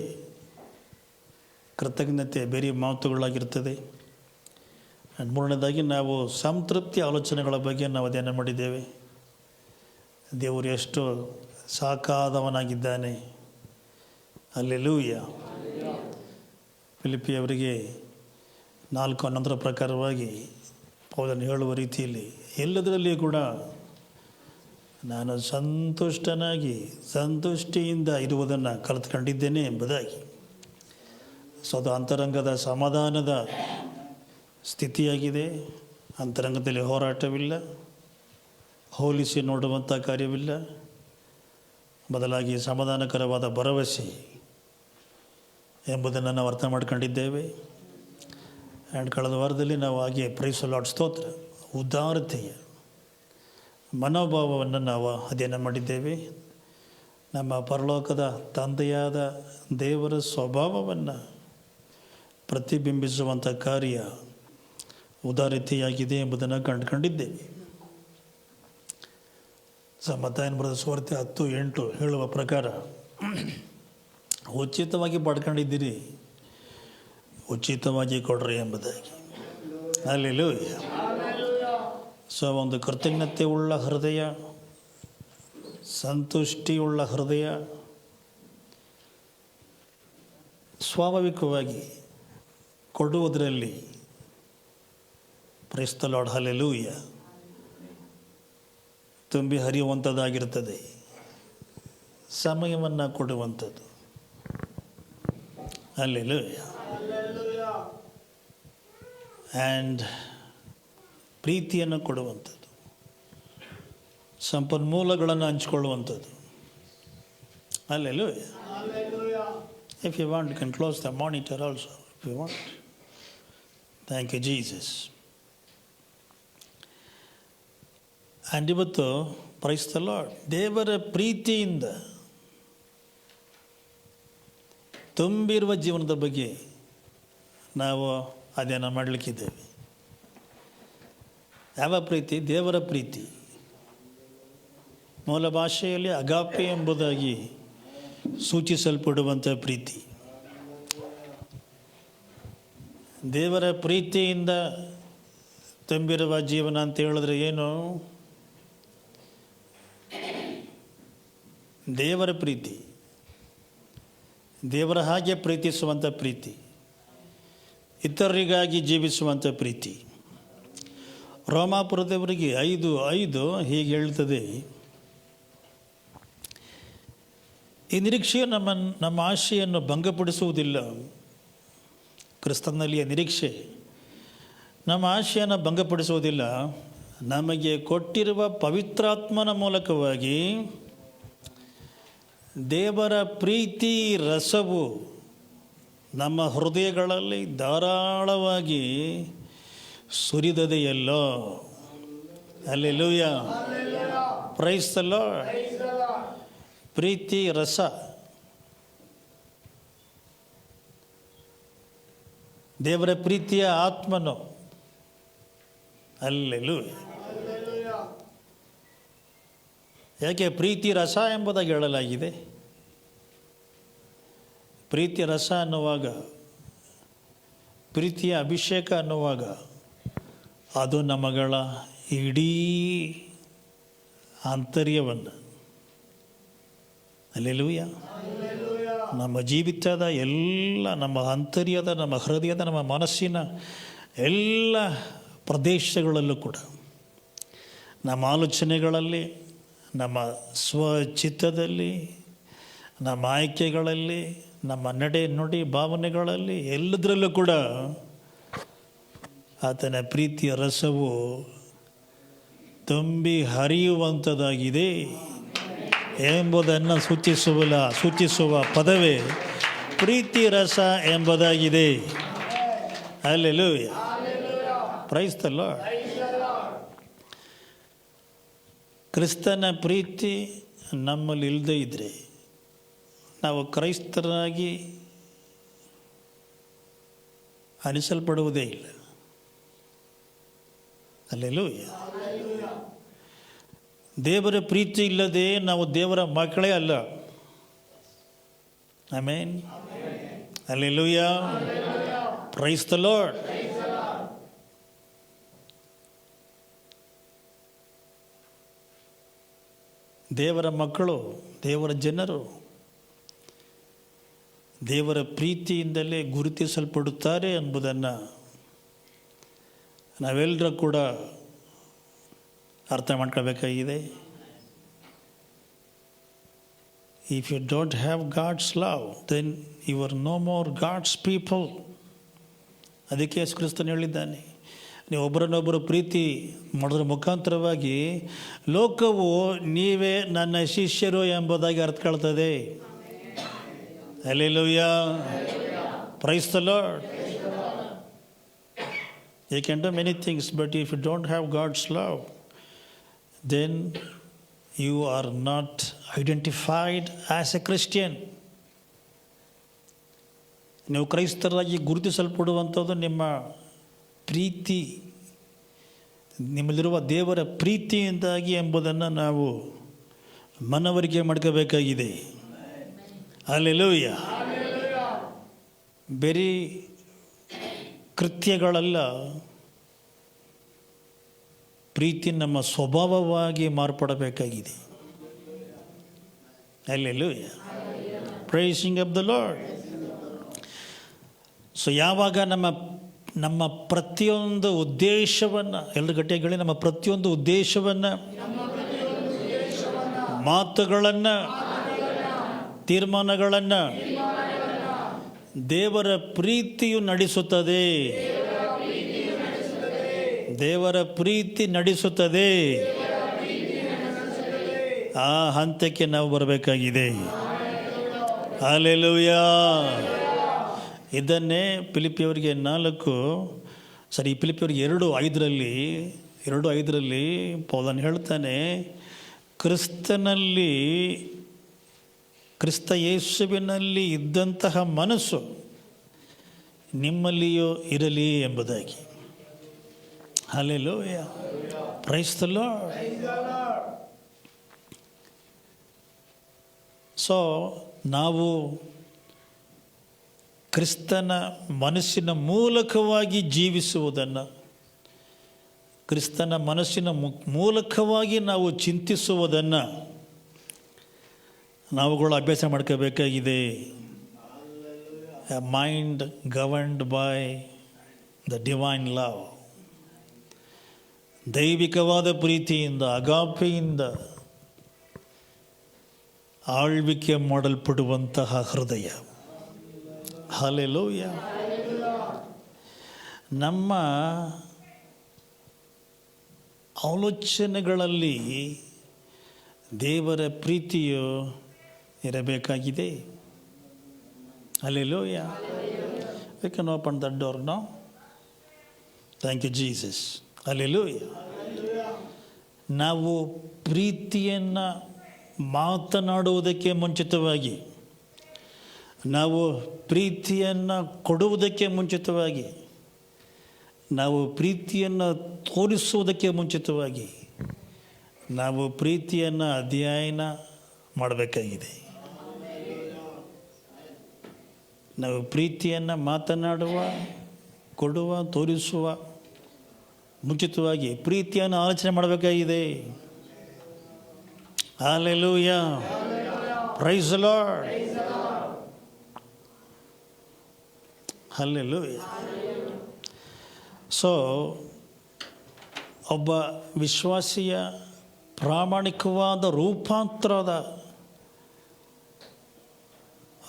ಕೃತಜ್ಞತೆ ಬೇರೆ ಮಾತುಗಳಾಗಿರ್ತದೆ. ಮೂರನೇದಾಗಿ ನಾವು ಸಂತೃಪ್ತಿ ಆಲೋಚನೆಗಳ ಬಗ್ಗೆ ನಾವು ಅಧ್ಯಯನ ಮಾಡಿದ್ದೇವೆ. ದೇವರು ಎಷ್ಟು ಸಾಕಾದವನಾಗಿದ್ದಾನೆ. ಹಲ್ಲೆಲೂಯಾ. ಫಿಲಿಪ್ಪಿಯವರಿಗೆ 4:11 ಪ್ರಕಾರವಾಗಿ ಪೌಲನು ಹೇಳುವ ರೀತಿಯಲ್ಲಿ ಎಲ್ಲದರಲ್ಲಿಯೂ ಕೂಡ ನಾನು ಸಂತುಷ್ಟಿಯಿಂದ ಇರುವುದನ್ನು ಕಲಿತ್ಕೊಂಡಿದ್ದೇನೆ ಎಂಬುದಾಗಿ. ಸೊ ಅದು ಅಂತರಂಗದ ಸಮಾಧಾನದ ಸ್ಥಿತಿಯಾಗಿದೆ. ಅಂತರಂಗದಲ್ಲಿ ಹೋರಾಟವಿಲ್ಲ, ಹೋಲಿಸಿ ನೋಡುವಂಥ ಕಾರ್ಯವಿಲ್ಲ, ಬದಲಾಗಿ ಸಮಾಧಾನಕರವಾದ ಭರವಸೆ ಎಂಬುದನ್ನು ನಾವು ಅರ್ಥ ಮಾಡ್ಕೊಂಡಿದ್ದೇವೆ. ಆ್ಯಂಡ್ ಕಳೆದ ವಾರದಲ್ಲಿ ನಾವು ಹಾಗೆ ಪ್ರೈಸ್ ದಿ ಲಾರ್ಡ್ ಸ್ತೋತ್ರ ಉದಾರತೆಯ ಮನೋಭಾವವನ್ನು ನಾವು ಅಧ್ಯಯನ ಮಾಡಿದ್ದೇವೆ. ನಮ್ಮ ಪರಲೋಕದ ತಂದೆಯಾದ ದೇವರ ಸ್ವಭಾವವನ್ನು ಪ್ರತಿಬಿಂಬಿಸುವಂಥ ಕಾರ್ಯ ಉದಾರತೆಯಾಗಿದೆ ಎಂಬುದನ್ನು ಕಂಡುಕೊಂಡಿದ್ದೇವೆ. ಮತ್ತಾಯನ ಬರೆದ ಸುವಾರ್ತೆ 10:8 ಹೇಳುವ ಪ್ರಕಾರ ಉಚಿತವಾಗಿ ಪಡ್ಕೊಂಡಿದ್ದೀರಿ, ಉಚಿತವಾಗಿ ಕೊಡ್ರಿ ಎಂಬುದಾಗಿ. ಹಲ್ಲೆಲೂಯಾ. ಸೊ ಒಂದು ಕೃತಜ್ಞತೆ ಉಳ್ಳ ಹೃದಯ, ಸಂತುಷ್ಟಿಯುಳ್ಳ ಹೃದಯ ಸ್ವಾಭಾವಿಕವಾಗಿ ಕೊಡುವುದರಲ್ಲಿ ಪ್ರೈಸ್ ದಿ ಲಾರ್ಡ್ ಹಲ್ಲೆಲೂಯಾ ತುಂಬಿ ಹರಿಯುವಂಥದ್ದಾಗಿರ್ತದೆ. ಸಮಯವನ್ನು ಕೊಡುವಂಥದ್ದು ಹಲ್ಲೆಲೂಯಾ. ಆ್ಯಂಡ್ ಪ್ರೀತಿಯನ್ನು ಕೊಡುವಂಥದ್ದು, ಸಂಪನ್ಮೂಲಗಳನ್ನು ಹಂಚಿಕೊಳ್ಳುವಂಥದ್ದು hallelujah. If you want, you can close the monitor also if you want. Thank you, Jesus. And ಇವತ್ತು ಪ್ರೈಸ್ ದಿ ಲಾರ್ಡ್ ದೇವರ ಪ್ರೀತಿಯಿಂದ ತುಂಬಿರುವ ಜೀವನದ ಬಗ್ಗೆ ನಾವು ಅಧ್ಯಯನ ಮಾಡಲಿಕ್ಕಿದ್ದೇವೆ. ಯಾವ ಪ್ರೀತಿ? ದೇವರ ಪ್ರೀತಿ. ಮೂಲ ಭಾಷೆಯಲ್ಲಿ ಅಗಾಪೆ ಎಂಬುದಾಗಿ ಸೂಚಿಸಲ್ಪಡುವಂಥ ಪ್ರೀತಿ. ದೇವರ ಪ್ರೀತಿಯಿಂದ ತುಂಬಿರುವ ಜೀವನ ಅಂತ ಹೇಳಿದ್ರೆ ಏನು? ದೇವರ ಪ್ರೀತಿ, ದೇವರ ಹಾಗೆ ಪ್ರೀತಿಸುವಂಥ ಪ್ರೀತಿ, ಇತರರಿಗಾಗಿ ಜೀವಿಸುವಂಥ ಪ್ರೀತಿ. ರೋಮಾಪುರದವರಿಗೆ 5:5 ಹೀಗೆ ಹೇಳ್ತದೆ, ಈ ನಿರೀಕ್ಷೆಯು ನಮ್ಮ ಆಶೆಯನ್ನು ಭಂಗಪಡಿಸುವುದಿಲ್ಲ. ಕ್ರಿಸ್ತನಲ್ಲಿಯ ನಿರೀಕ್ಷೆ ನಮ್ಮ ಆಶೆಯನ್ನು ಭಂಗಪಡಿಸುವುದಿಲ್ಲ. ನಮಗೆ ಕೊಟ್ಟಿರುವ ಪವಿತ್ರಾತ್ಮನ ಮೂಲಕವಾಗಿ ದೇವರ ಪ್ರೀತಿ ರಸವು ನಮ್ಮ ಹೃದಯಗಳಲ್ಲಿ ಧಾರಾಳವಾಗಿ ಸುರಿದದೆಯಲ್ಲೋ. ಹಲ್ಲೆಲೂಯಾ. Praise the lord. ಪ್ರೀತಿ ರಸ ದೇವರ ಪ್ರೀತಿಯ ಆತ್ಮನು. ಹಲ್ಲೆಲೂಯಾ. ಯಾಕೆ ಪ್ರೀತಿ ರಸ ಎಂಬುದಾಗಿ ಹೇಳಲಾಗಿದೆ? ಪ್ರೀತಿ ರಸ ಅನ್ನುವಾಗ, ಪ್ರೀತಿಯ ಅಭಿಷೇಕ ಅನ್ನುವಾಗ ಅದು ನಮ್ಮಗಳ ಇಡೀ ಆಂತರ್ಯವನ್ನು, ಹಲ್ಲೆಲೂಯಾ, ನಮ್ಮ ಜೀವಿತದ ಎಲ್ಲ, ನಮ್ಮ ಆಂತರ್ಯದ, ನಮ್ಮ ಹೃದಯದ, ನಮ್ಮ ಮನಸ್ಸಿನ ಎಲ್ಲ ಪ್ರದೇಶಗಳಲ್ಲೂ ಕೂಡ, ನಮ್ಮ ಆಲೋಚನೆಗಳಲ್ಲಿ, ನಮ್ಮ ಸ್ವಚಿತ್ತದಲ್ಲಿ, ನಮ್ಮ ಆಯ್ಕೆಗಳಲ್ಲಿ, ನಮ್ಮ ನಡೆ ನುಡಿ ಭಾವನೆಗಳಲ್ಲಿ, ಎಲ್ಲದರಲ್ಲೂ ಕೂಡ ಆತನ ಪ್ರೀತಿಯ ರಸವು ತುಂಬಿ ಹರಿಯುವಂಥದ್ದಾಗಿದೆ ಎಂಬುದನ್ನು ಸೂಚಿಸುವ ಪದವೇ ಪ್ರೀತಿ ರಸ ಎಂಬುದಾಗಿದೆ. ಹಲ್ಲೆಲೂಯಾ. Praise the Lord. ಕ್ರಿಸ್ತನ ಪ್ರೀತಿ ನಮ್ಮಲ್ಲಿ ಇಲ್ಲದೇ ಇದ್ದರೆ ನಾವು ಕ್ರೈಸ್ತರಾಗಿ ಅನಿಸಲ್ಪಡುವುದೇ ಇಲ್ಲ. ಹಲ್ಲೆಲೂಯಾ. ದೇವರ ಪ್ರೀತಿ ಇಲ್ಲದೆ ನಾವು ದೇವರ ಮಕ್ಕಳೇ ಅಲ್ಲ. Amen. Hallelujah. Praise the Lord. ದೇವರ ಮಕ್ಕಳು, ದೇವರ ಜನರು ದೇವರ ಪ್ರೀತಿಯಿಂದಲೇ ಗುರುತಿಸಲ್ಪಡುತ್ತಾರೆ ಎಂಬುದನ್ನು ನಾವೆಲ್ಲರೂ ಕೂಡ ಅರ್ಥ ಮಾಡ್ಕೊಳ್ಬೇಕಾಗಿದೆ. If you don't have God's love then you are no more God's people. ಅದಕ್ಕೆ ಯೇಸು ಕ್ರಿಸ್ತನು ಹೇಳಿದ್ದಾನೆ, ನೀವು ಒಬ್ಬರನ್ನೊಬ್ಬರು ಪ್ರೀತಿ ಮಾಡೋದ್ರ ಮುಖಾಂತರವಾಗಿ ಲೋಕವು ನೀವೇ ನನ್ನ ಶಿಷ್ಯರು ಎಂಬುದಾಗಿ ಅರ್ಥಕೊಳ್ತದೆ. Hallelujah, praise the lord. You can do many things, but if you don't have God's love, then you are not identified as a Christian. ನೀವು ಕ್ರೈಸ್ತರಾಗಿ ಗುರುತಿಸಲ್ಪಡುವಂಥದ್ದು ನಿಮ್ಮ ಪ್ರೀತಿ, ನಿಮ್ಮಲ್ಲಿರುವ ದೇವರ ಪ್ರೀತಿಯಿಂದಾಗಿ ಎಂಬುದನ್ನು ನಾವು ಮನವರಿಕೆ ಮಾಡ್ಕೋಬೇಕಾಗಿದೆ. ಹಲ್ಲೆಲೂಯಾ. ಬರೀ ಕೃತ್ಯಗಳಲ್ಲ, ಪ್ರೀತಿ ನಮ್ಮ ಸ್ವಭಾವವಾಗಿ ಮಾರ್ಪಡಬೇಕಾಗಿದೆ. Hallelujah, praising of the lord. So ಯಾವಾಗ ನಮ್ಮ ಪ್ರತಿಯೊಂದು ಉದ್ದೇಶವನ್ನು, ಎಲ್ಲರ ಗಟ್ಟಿಯಾಗಿ ನಮ್ಮ ಪ್ರತಿಯೊಂದು ಉದ್ದೇಶವನ್ನು, ಮಾತುಗಳನ್ನು, ತೀರ್ಮಾನಗಳನ್ನು ದೇವರ ಪ್ರೀತಿಯು ನಡೆಸುತ್ತದೆ, ದೇವರ ಪ್ರೀತಿ ನಡೆಸುತ್ತದೆ, ಆ ಹಂತಕ್ಕೆ ನಾವು ಬರಬೇಕಾಗಿದೆ. ಹಲ್ಲೆಲೂಯಾ. ಇದನ್ನೇ ಫಿಲಿಪ್ಪಿಯವರಿಗೆ 2:5 ಪೌಲನು ಹೇಳ್ತಾನೆ, ಕ್ರಿಸ್ತ ಯೇಸುವಿನಲ್ಲಿ ಇದ್ದಂತಹ ಮನಸ್ಸು ನಿಮ್ಮಲ್ಲಿಯೂ ಇರಲಿ ಎಂಬುದಾಗಿ. Hallelujah, praise the lord. So ನಾವು ಕ್ರಿಸ್ತನ ಮನಸ್ಸಿನ ಮೂಲಕವಾಗಿ ಜೀವಿಸುವುದನ್ನು, ಕ್ರಿಸ್ತನ ಮನಸ್ಸಿನ ಮೂಲಕವಾಗಿ ನಾವು ಚಿಂತಿಸುವುದನ್ನು ನಾವುಗಳು ಅಭ್ಯಾಸ ಮಾಡ್ಕೋಬೇಕಾಗಿದೆ. A mind governed by the divine love. ದೈವಿಕವಾದ ಪ್ರೀತಿಯಿಂದ, ಅಗಾಪೆಯಿಂದ ಆಳ್ವಿಕೆ ಮಾಡಲ್ಪಡುವಂತಹ ಹೃದಯ. ಹಲ್ಲೆಲೂಯಾ. ನಮ್ಮ ಆಲೋಚನೆಗಳಲ್ಲಿ ದೇವರ ಪ್ರೀತಿಯು ಇರಬೇಕಾಗಿದೆ. Hallelujah. We can open that door now. Thank you, Jesus. Hallelujah. ನಾವು ಪ್ರೀತಿಯನ್ನು ಮಾತನಾಡುವುದಕ್ಕೆ ಮುಂಚಿತವಾಗಿ, ನಾವು ಪ್ರೀತಿಯನ್ನು ಕೊಡುವುದಕ್ಕೆ ಮುಂಚಿತವಾಗಿ, ನಾವು ಪ್ರೀತಿಯನ್ನು ತೋರಿಸುವುದಕ್ಕೆ ಮುಂಚಿತವಾಗಿ ನಾವು ಪ್ರೀತಿಯನ್ನು ಅಧ್ಯಯನ ಮಾಡಬೇಕಾಗಿದೆ. ನಾವು ಪ್ರೀತಿಯನ್ನು ಮಾತನಾಡುವ, ಕೊಡುವ, ತೋರಿಸುವ ಮುಂಚಿತವಾಗಿ ಪ್ರೀತಿಯನ್ನು ಆಲೋಚನೆ ಮಾಡಬೇಕಾಗಿದೆ. Hallelujah, praise the lord. Hallelujah. So ಒಬ್ಬ ವಿಶ್ವಾಸಿಯ ಪ್ರಾಮಾಣಿಕವಾದ ರೂಪಾಂತರದ,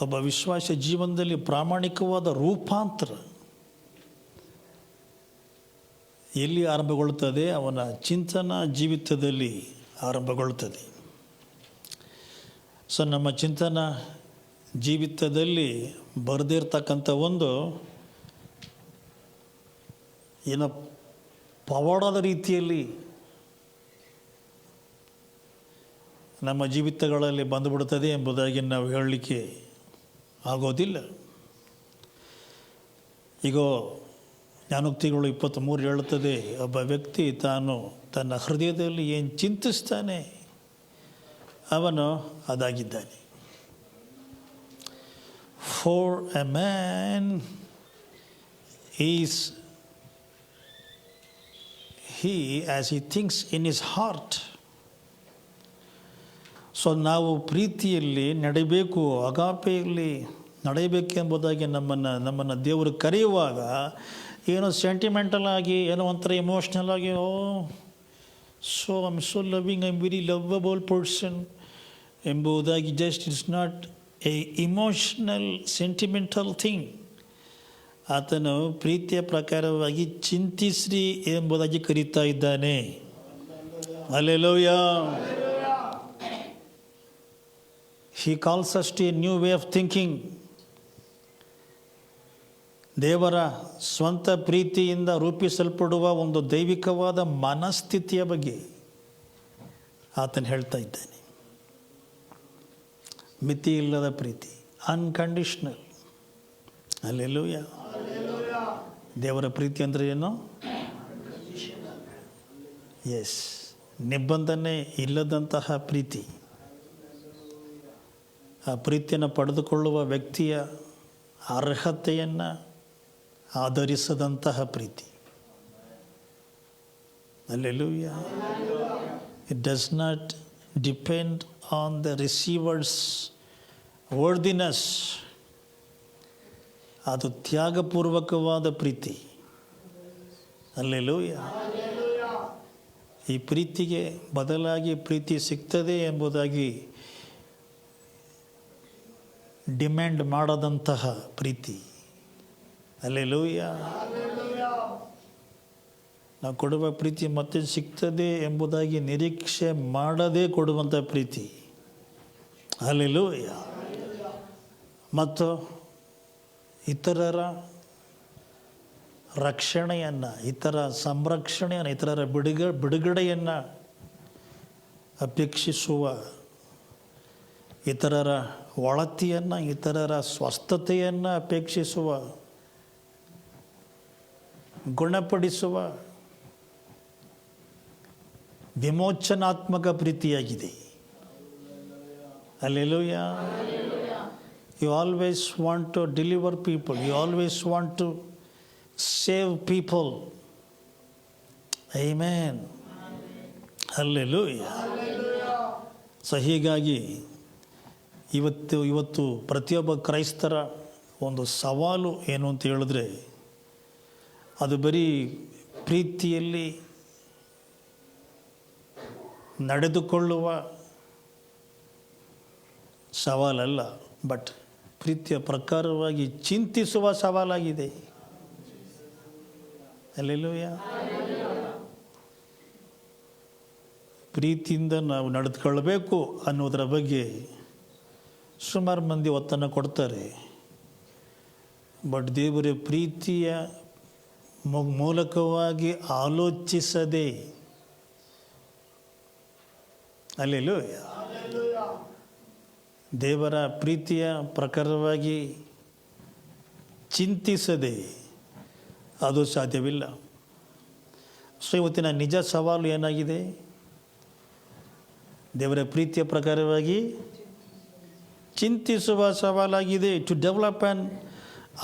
ಒಬ್ಬ ವಿಶ್ವಾಸಿಯ ಜೀವನದಲ್ಲಿ ಪ್ರಾಮಾಣಿಕವಾದ ರೂಪಾಂತರ ಎಲ್ಲಿ ಆರಂಭಗೊಳ್ಳುತ್ತದೆ? ಅವನ ಚಿಂತನಾ ಜೀವಿತದಲ್ಲಿ ಆರಂಭಗೊಳ್ಳುತ್ತದೆ. ಸೊ ನಮ್ಮ ಚಿಂತನಾ ಜೀವಿತದಲ್ಲಿ ಬರೆದಿರ್ತಕ್ಕಂಥ ಒಂದು ಪವಾಡದ ರೀತಿಯಲ್ಲಿ ನಮ್ಮ ಜೀವಿತಗಳಲ್ಲಿ ಬಂದುಬಿಡುತ್ತದೆ ಎಂಬುದಾಗಿ ನಾವು ಹೇಳಲಿಕ್ಕೆ ಆಗೋದಿಲ್ಲ. ಈಗ ಜ್ಞಾನೋಕ್ತಿಗಳು 23 ಹೇಳುತ್ತದೆ, ಒಬ್ಬ ವ್ಯಕ್ತಿ ತಾನು ತನ್ನ ಹೃದಯದಲ್ಲಿ ಏನು ಚಿಂತಿಸ್ತಾನೆ ಅವನು ಅದಾಗಿದ್ದಾನೆ. For a man is he as he thinks in his heart. So ನಾವು ಪ್ರೀತಿಯಲ್ಲಿ ನಡೆಯಬೇಕು, ಅಗಾಪೆಯಲ್ಲಿ ನಡೆಯಬೇಕೆಂಬುದಾಗಿ ನಮ್ಮನ್ನು ದೇವರು ಕರೆಯುವಾಗ ಏನೋ ಸೆಂಟಿಮೆಂಟಲ್ ಆಗಿ, ಏನೋ ಒಂಥರ ಇಮೋಷ್ನಲ್ ಆಗಿ, I am so loving, I am very lovable person ಎಂಬುದಾಗಿ, just it's not a emotional sentimental thing. ಆತನು ಪ್ರೀತಿಯ ಪ್ರಕಾರವಾಗಿ ಚಿಂತಿಸ್ರಿ ಎಂಬುದಾಗಿ ಕರೀತಾ ಇದ್ದಾನೆ. Hallelujah. He calls us to a new way of thinking. ದೇವರ ಸ್ವಂತ ಪ್ರೀತಿಯಿಂದ ರೂಪಿಸಲ್ಪಡುವ ಒಂದು ದೈವಿಕವಾದ ಮನಸ್ಥಿತಿಯ ಬಗ್ಗೆ ಆತನು ಹೇಳ್ತಾ ಇದ್ದಾನೆ. ಮಿತಿ ಇಲ್ಲದ ಪ್ರೀತಿ, ಅನ್ಕಂಡೀಷ್ನಲ್. ಹಲ್ಲೆಲೂಯಾ. ದೇವರ ಪ್ರೀತಿ ಅಂದರೆ ಏನು? ಎಸ್, ನಿಬಂಧನೆ ಇಲ್ಲದಂತಹ ಪ್ರೀತಿ. ಆ ಪ್ರೀತಿಯನ್ನು ಪಡೆದುಕೊಳ್ಳುವ ವ್ಯಕ್ತಿಯ ಅರ್ಹತೆಯನ್ನು ಆಧರಿಸದಂತಹ ಪ್ರೀತಿ. Hallelujah. It does not depend on the receiver's worthiness. ಅದು ತ್ಯಾಗಪೂರ್ವಕವಾದ ಪ್ರೀತಿ. ಹಲ್ಲೆಲೂಯಾ. ಈ ಪ್ರೀತಿಗೆ ಬದಲಾಗಿ ಪ್ರೀತಿ ಸಿಗ್ತದೆ ಎಂಬುದಾಗಿ ಡಿಮ್ಯಾಂಡ್ ಮಾಡದಂತಹ ಪ್ರೀತಿ. ಹಲ್ಲೆಲೂಯಾ. ನಾವು ಕೊಡುವ ಪ್ರೀತಿ ಮತ್ತೆ ಸಿಗ್ತದೆ ಎಂಬುದಾಗಿ ನಿರೀಕ್ಷೆ ಮಾಡದೇ ಕೊಡುವಂಥ ಪ್ರೀತಿ. ಹಲ್ಲೆಲೂಯಾ. ಮತ್ತು ಇತರರ ರಕ್ಷಣೆಯನ್ನು, ಇತರ ಸಂರಕ್ಷಣೆಯನ್ನು, ಇತರರ ಬಿಡುಗಡೆಯನ್ನು ಅಪೇಕ್ಷಿಸುವ, ಇತರರ ಒಳತಿಯನ್ನು, ಇತರರ ಸ್ವಸ್ಥತೆಯನ್ನು ಅಪೇಕ್ಷಿಸುವ, ಗುಣಪಡಿಸುವ ವಿಮೋಚನಾತ್ಮಕ ಪ್ರೀತಿಯಾಗಿದೆ. Hallelujah. You always want to deliver people. You always want to save people. Amen. Hallelujah. So ಹೀಗಾಗಿ ಇವತ್ತು ಪ್ರತಿಯೊಬ್ಬ ಕ್ರೈಸ್ತರ ಒಂದು ಸವಾಲು ಏನು ಅಂತ ಹೇಳಿದ್ರೆ, ಅದು ಬರೀ ಪ್ರೀತಿಯಲ್ಲಿ ನಡೆದುಕೊಳ್ಳುವ ಸವಾಲಲ್ಲ, ಬಟ್ ಪ್ರೀತಿಯ ಪ್ರಕಾರವಾಗಿ ಚಿಂತಿಸುವ ಸವಾಲಾಗಿದೆ. ಹಲ್ಲೆಲೂಯಾ. ಪ್ರೀತಿಯಿಂದ ನಾವು ನಡೆದುಕೊಳ್ಬೇಕು ಅನ್ನೋದರ ಬಗ್ಗೆ ಸುಮಾರು ಮಂದಿ ಒತ್ತನ್ನು ಕೊಡ್ತಾರೆ. ಬಟ್ ದೇವರ ಪ್ರೀತಿಯ ಮೂಲಕವಾಗಿ ಆಲೋಚಿಸದೆ, ಹಲ್ಲೆಲೂಯಾ, ದೇವರ ಪ್ರೀತಿಯ ಪ್ರಕಾರವಾಗಿ ಚಿಂತಿಸದೆ ಅದು ಸಾಧ್ಯವಿಲ್ಲ. ಸೊ ಇವತ್ತಿನ ನಿಜ ಸವಾಲು ಏನಾಗಿದೆ? ದೇವರ ಪ್ರೀತಿಯ ಪ್ರಕಾರವಾಗಿ ಚಿಂತಿಸುವ ಸವಾಲಾಗಿದೆ. To develop an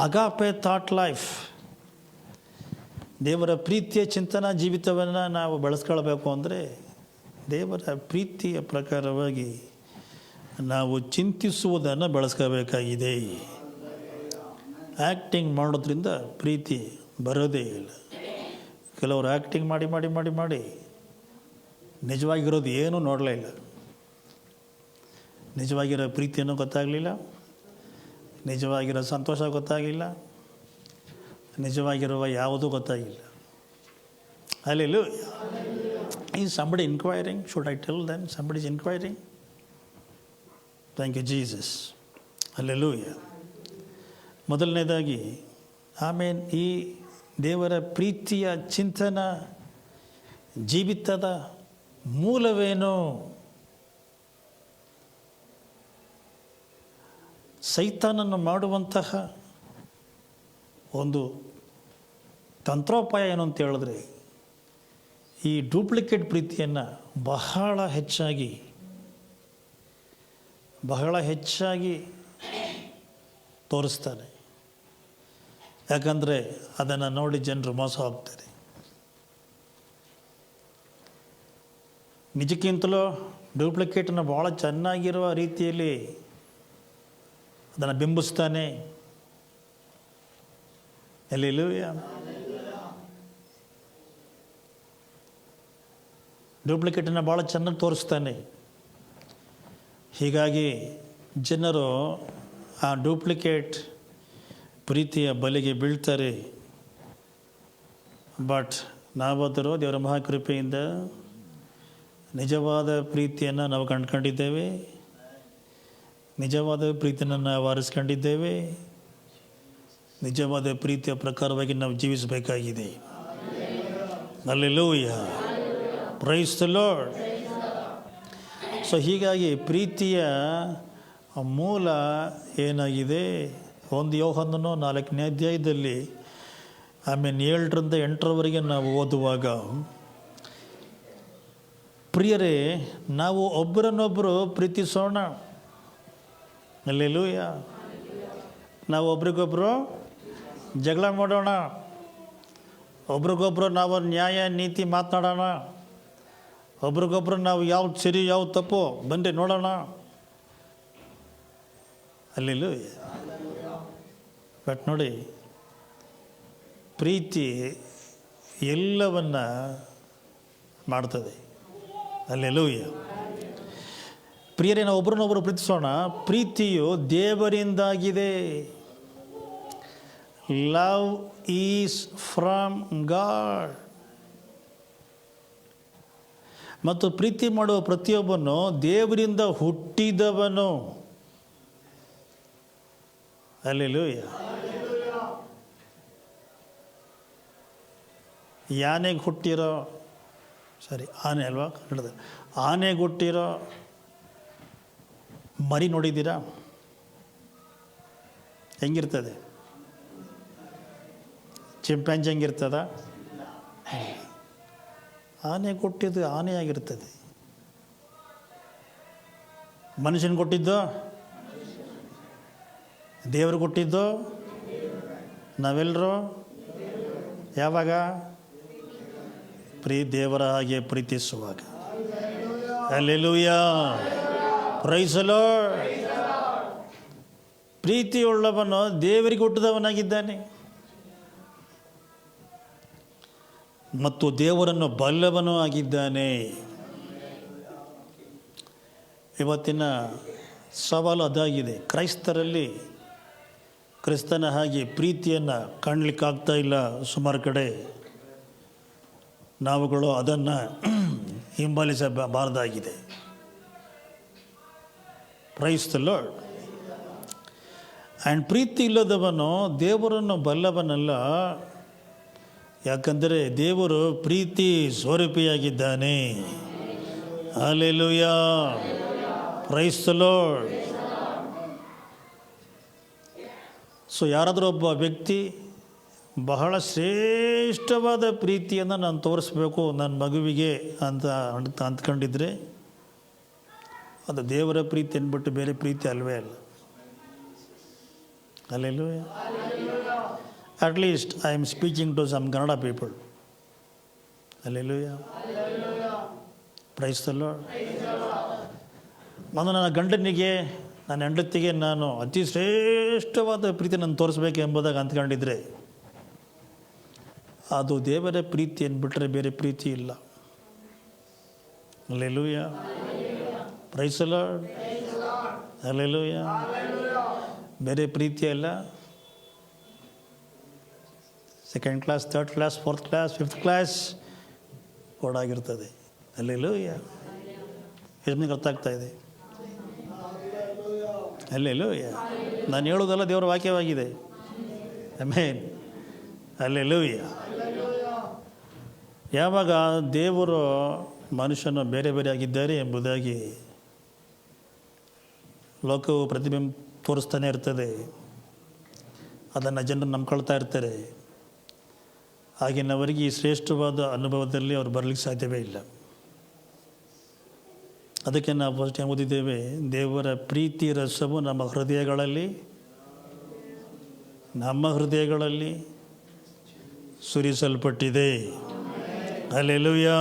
agape thought life. ದೇವರ ಪ್ರೀತಿಯ ಚಿಂತನಾ ಜೀವಿತವನ್ನು ನಾವು ಬೆಳೆಸ್ಕೊಳ್ಬೇಕು ಅಂದರೆ ದೇವರ ಪ್ರೀತಿಯ ಪ್ರಕಾರವಾಗಿ ನಾವು ಚಿಂತಿಸುವುದನ್ನು ಬೆಳೆಸ್ಕೋಬೇಕಾಗಿದೆ. ಆ್ಯಕ್ಟಿಂಗ್ ಮಾಡೋದ್ರಿಂದ ಪ್ರೀತಿ ಬರೋದೇ ಇಲ್ಲ. ಕೆಲವರು ಆ್ಯಕ್ಟಿಂಗ್ ಮಾಡಿ ಮಾಡಿ ಮಾಡಿ ಮಾಡಿ ನಿಜವಾಗಿರೋದು ಏನೂ ನೋಡಲೇ ಇಲ್ಲ. ನಿಜವಾಗಿರೋ ಪ್ರೀತಿಯನ್ನು ಗೊತ್ತಾಗಲಿಲ್ಲ, ನಿಜವಾಗಿರೋ ಸಂತೋಷ ಗೊತ್ತಾಗಲಿಲ್ಲ, ನಿಜವಾಗಿರುವ ಯಾವುದೂ ಗೊತ್ತಾಗಿಲ್ಲ. Hallelujah. Is somebody inquiring? Should I tell them somebody is inquiring? Thank you, Jesus. Hallelujah. ಮೊದಲನೇದಾಗಿ ಆಮೇಲೆ ಈ ದೇವರ ಪ್ರೀತಿಯ ಚಿಂತನ ಜೀವಿತದ ಮೂಲವೇನು? ಸೈತಾನನ್ನು ಮಾಡುವಂತಹ ಒಂದು ತಂತ್ರೋಪಾಯ ಏನು ಅಂತ ಹೇಳಿದ್ರೆ, ಈ ಡೂಪ್ಲಿಕೇಟ್ ಪ್ರೀತಿಯನ್ನು ಬಹಳ ಹೆಚ್ಚಾಗಿ ತೋರಿಸ್ತಾನೆ. ಯಾಕಂದರೆ ಅದನ್ನು ನೋಡಿ ಜನರು ಮೋಸ ಹೋಗ್ತಾರೆ. ನಿಜಕ್ಕಿಂತಲೂ ಡೂಪ್ಲಿಕೇಟನ್ನು ಭಾಳ ಚೆನ್ನಾಗಿರುವ ರೀತಿಯಲ್ಲಿ ಅದನ್ನು ಬಿಂಬಿಸ್ತಾನೆ. ಹಲ್ಲೆಲೂಯಾ. ಡೂಪ್ಲಿಕೇಟನ್ನು ಭಾಳ ಚೆನ್ನಾಗಿ ತೋರಿಸ್ತಾನೆ. ಹೀಗಾಗಿ ಜನರು ಆ ಡೂಪ್ಲಿಕೇಟ್ ಪ್ರೀತಿಯ ಬಲೆಗೆ ಬೀಳ್ತಾರೆ. ಬಟ್ ನಾವಾದರೂ ದೇವರ ಮಹಾಕೃಪೆಯಿಂದ ನಿಜವಾದ ಪ್ರೀತಿಯನ್ನು ನಾವು ಕಂಡುಕೊಂಡಿದ್ದೇವೆ, ನಿಜವಾದ ಪ್ರೀತಿಯನ್ನು ನಾವು ಆರಿಸ್ಕೊಂಡಿದ್ದೇವೆ, ನಿಜವಾದ ಪ್ರೀತಿಯ ಪ್ರಕಾರವಾಗಿ ನಾವು ಜೀವಿಸಬೇಕಾಗಿದೆ. Hallelujah, praise the lord. So ಹೀಗಾಗಿ ಪ್ರೀತಿಯ ಮೂಲ ಏನಾಗಿದೆ? 1 ಯೋಹಾನನು 4ನೇ ಅಧ್ಯಾಯದಲ್ಲಿ 7ರಿಂದ 8ರವರೆಗೆ ನಾವು ಓದುವಾಗ, ಪ್ರಿಯರೇ, ನಾವು ಒಬ್ಬರನ್ನೊಬ್ಬರು ಪ್ರೀತಿಸೋಣ. ಹಲ್ಲೆಲೂಯಾ. ನಾವು ಒಬ್ರಿಗೊಬ್ಬರು ಜಗಳ ಮಾಡೋಣ, ಒಬ್ರಿಗೊಬ್ಬರು ನಾವು ನ್ಯಾಯ ನೀತಿ ಮಾತನಾಡೋಣ, ಒಬ್ರಿಗೊಬ್ಬರು ನಾವು ಯಾವ್ದು ಸರಿ ಯಾವ್ದು ತಪ್ಪು ಬನ್ನಿ ನೋಡೋಣ. ಹಲ್ಲೆಲೂಯಾ. ಬಟ್ ನೋಡಿ, ಪ್ರೀತಿ ಎಲ್ಲವನ್ನ ಮಾಡ್ತದೆ. ಹಲ್ಲೆಲೂಯಾ. ಪ್ರಿಯರೇ, ನಾವು ಒಬ್ರನ್ನೊಬ್ಬರು ಪ್ರೀತಿಸೋಣ. ಪ್ರೀತಿಯು ದೇವರಿಂದಾಗಿದೆ. Love is from God. ಮತ್ತು ಪ್ರೀತಿ ಮಾಡುವ ಪ್ರತಿಯೊಬ್ಬನು ದೇವರಿಂದ ಹುಟ್ಟಿದವನು. ಹಲ್ಲೆಲೂಯಾ. ಆನೆಗೆ ಹುಟ್ಟಿರೋ, ಆನೆ ಅಲ್ವಾ ಕನ್ನಡದ, ಆನೆಗೆ ಹುಟ್ಟಿರೋ ಮರಿ ನೋಡಿದ್ದೀರಾ? ಹೆಂಗಿರ್ತದೆ? ಚಿಂಪಾಂಜಿ ಹೆಂಗಿರ್ತದ? ಆನೆ ಕೊಟ್ಟಿದ್ದು ಆನೆಯಾಗಿರ್ತದೆ. ಮನುಷ್ಯನ ಕೊಟ್ಟಿದ್ದು, ದೇವರು ಕೊಟ್ಟಿದ್ದು ನಾವೆಲ್ಲರೂ ಯಾವಾಗ? ದೇವರ ಹಾಗೆ ಪ್ರೀತಿಸುವಾಗ. Hallelujah, praise the lord. ಪ್ರೀತಿಯುಳ್ಳವನು ದೇವರಿಗೆ ಹುಟ್ಟಿದವನಾಗಿದ್ದಾನೆ ಮತ್ತು ದೇವರನ್ನು ಬಲ್ಲವನೂ ಆಗಿದ್ದಾನೆ. ಇವತ್ತಿನ ಸವಾಲು ಅದಾಗಿದೆ. ಕ್ರೈಸ್ತರಲ್ಲಿ ಕ್ರಿಸ್ತನ ಹಾಗೆ ಪ್ರೀತಿಯನ್ನು ಕಾಣಲಿಕ್ಕಾಗ್ತಾ ಇಲ್ಲ. ಸುಮಾರು ಕಡೆ ನಾವುಗಳು ಅದನ್ನು ಹಿಂಬಾಲಿಸಬಾರದಾಗಿದೆ. Praise the lord. ಆ್ಯಂಡ್ ಪ್ರೀತಿ ಇಲ್ಲದವನು ದೇವರನ್ನು ಬಲ್ಲವನಲ್ಲ. ಯಾಕಂದರೆ ದೇವರು ಪ್ರೀತಿ ಸ್ವರೂಪಿಯಾಗಿದ್ದಾನೆ. Hallelujah, praise the lord. So ಯಾರಾದರೂ ಒಬ್ಬ ವ್ಯಕ್ತಿ ಬಹಳ ಶ್ರೇಷ್ಠವಾದ ಪ್ರೀತಿಯನ್ನು ನಾನು ತೋರಿಸ್ಬೇಕು ನನ್ನ ಮಗುವಿಗೆ ಅಂತ ಅಂದ್ಕೊಂಡಿದ್ರೆ ಅದು ದೇವರ ಪ್ರೀತಿ ಅಂದ್ಬಿಟ್ಟು ಬೇರೆ ಪ್ರೀತಿ ಅಲ್ವೇ ಅಲ್ಲ. Hallelujah. At least I am speaking to some Kannada people. Hallelujah. Praise the Lord. ನಾನು ನನ್ನ ಗಂಡನಿಗೆ, ನನ್ನ ಹೆಂಡತಿಗೆ ನಾನು ಅತಿ ಶ್ರೇಷ್ಠವಾದ ಪ್ರೀತಿ ನಾನು ತೋರಿಸ್ಬೇಕು ಎಂಬುದಾಗಿ ಅಂದ್ಕೊಂಡಿದ್ರೆ ಅದು ದೇವರ ಪ್ರೀತಿ ಅಂದ್ಬಿಟ್ರೆ ಬೇರೆ ಪ್ರೀತಿ ಇಲ್ಲ. Hallelujah. Praise the Lord. Hallelujah. ಬೇರೆ ಪ್ರೀತಿ ಅಲ್ಲ. Second class, third class, fourth class, fifth class ಕೊಡಾಗಿರ್ತದೆ. ಹಲ್ಲೆಲೂಯಾ. ಎಷ್ಟು ಅರ್ಥ ಆಗ್ತಾ ಇದೆ? ಹಲ್ಲೆಲೂಯಾ. ನಾನು ಹೇಳೋದಲ್ಲ, ದೇವರ ವಾಕ್ಯವಾಗಿದೆ. ಆಮೆನ್. ಹಲ್ಲೆಲೂಯಾ. ಯಾವಾಗ ದೇವರು ಮನುಷ್ಯನ ಬೇರೆ ಬೇರೆ ಆಗಿದ್ದಾರೆ ಎಂಬುದಾಗಿ ಲೋಕವು ಪ್ರತಿಬಿಂಬ ತೋರಿಸ್ತಾನೆ ಇರ್ತದೆ, ಅದನ್ನು ಜನರು ನಂಬ್ಕೊಳ್ತಾ ಇರ್ತಾರೆ. ಆಗಿನವರಿಗೆ ಈ ಶ್ರೇಷ್ಠವಾದ ಅನುಭವದಲ್ಲಿ ಅವ್ರು ಬರಲಿಕ್ಕೆ ಸಾಧ್ಯವೇ ಇಲ್ಲ. ಅದಕ್ಕೆ ನಾವು ಫಸ್ಟ್ ಓದಿದ್ದೇವೆ, ದೇವರ ಪ್ರೀತಿ ರಸವು ನಮ್ಮ ಹೃದಯಗಳಲ್ಲಿ ಸುರಿಸಲ್ಪಟ್ಟಿದೆ. Hallelujah.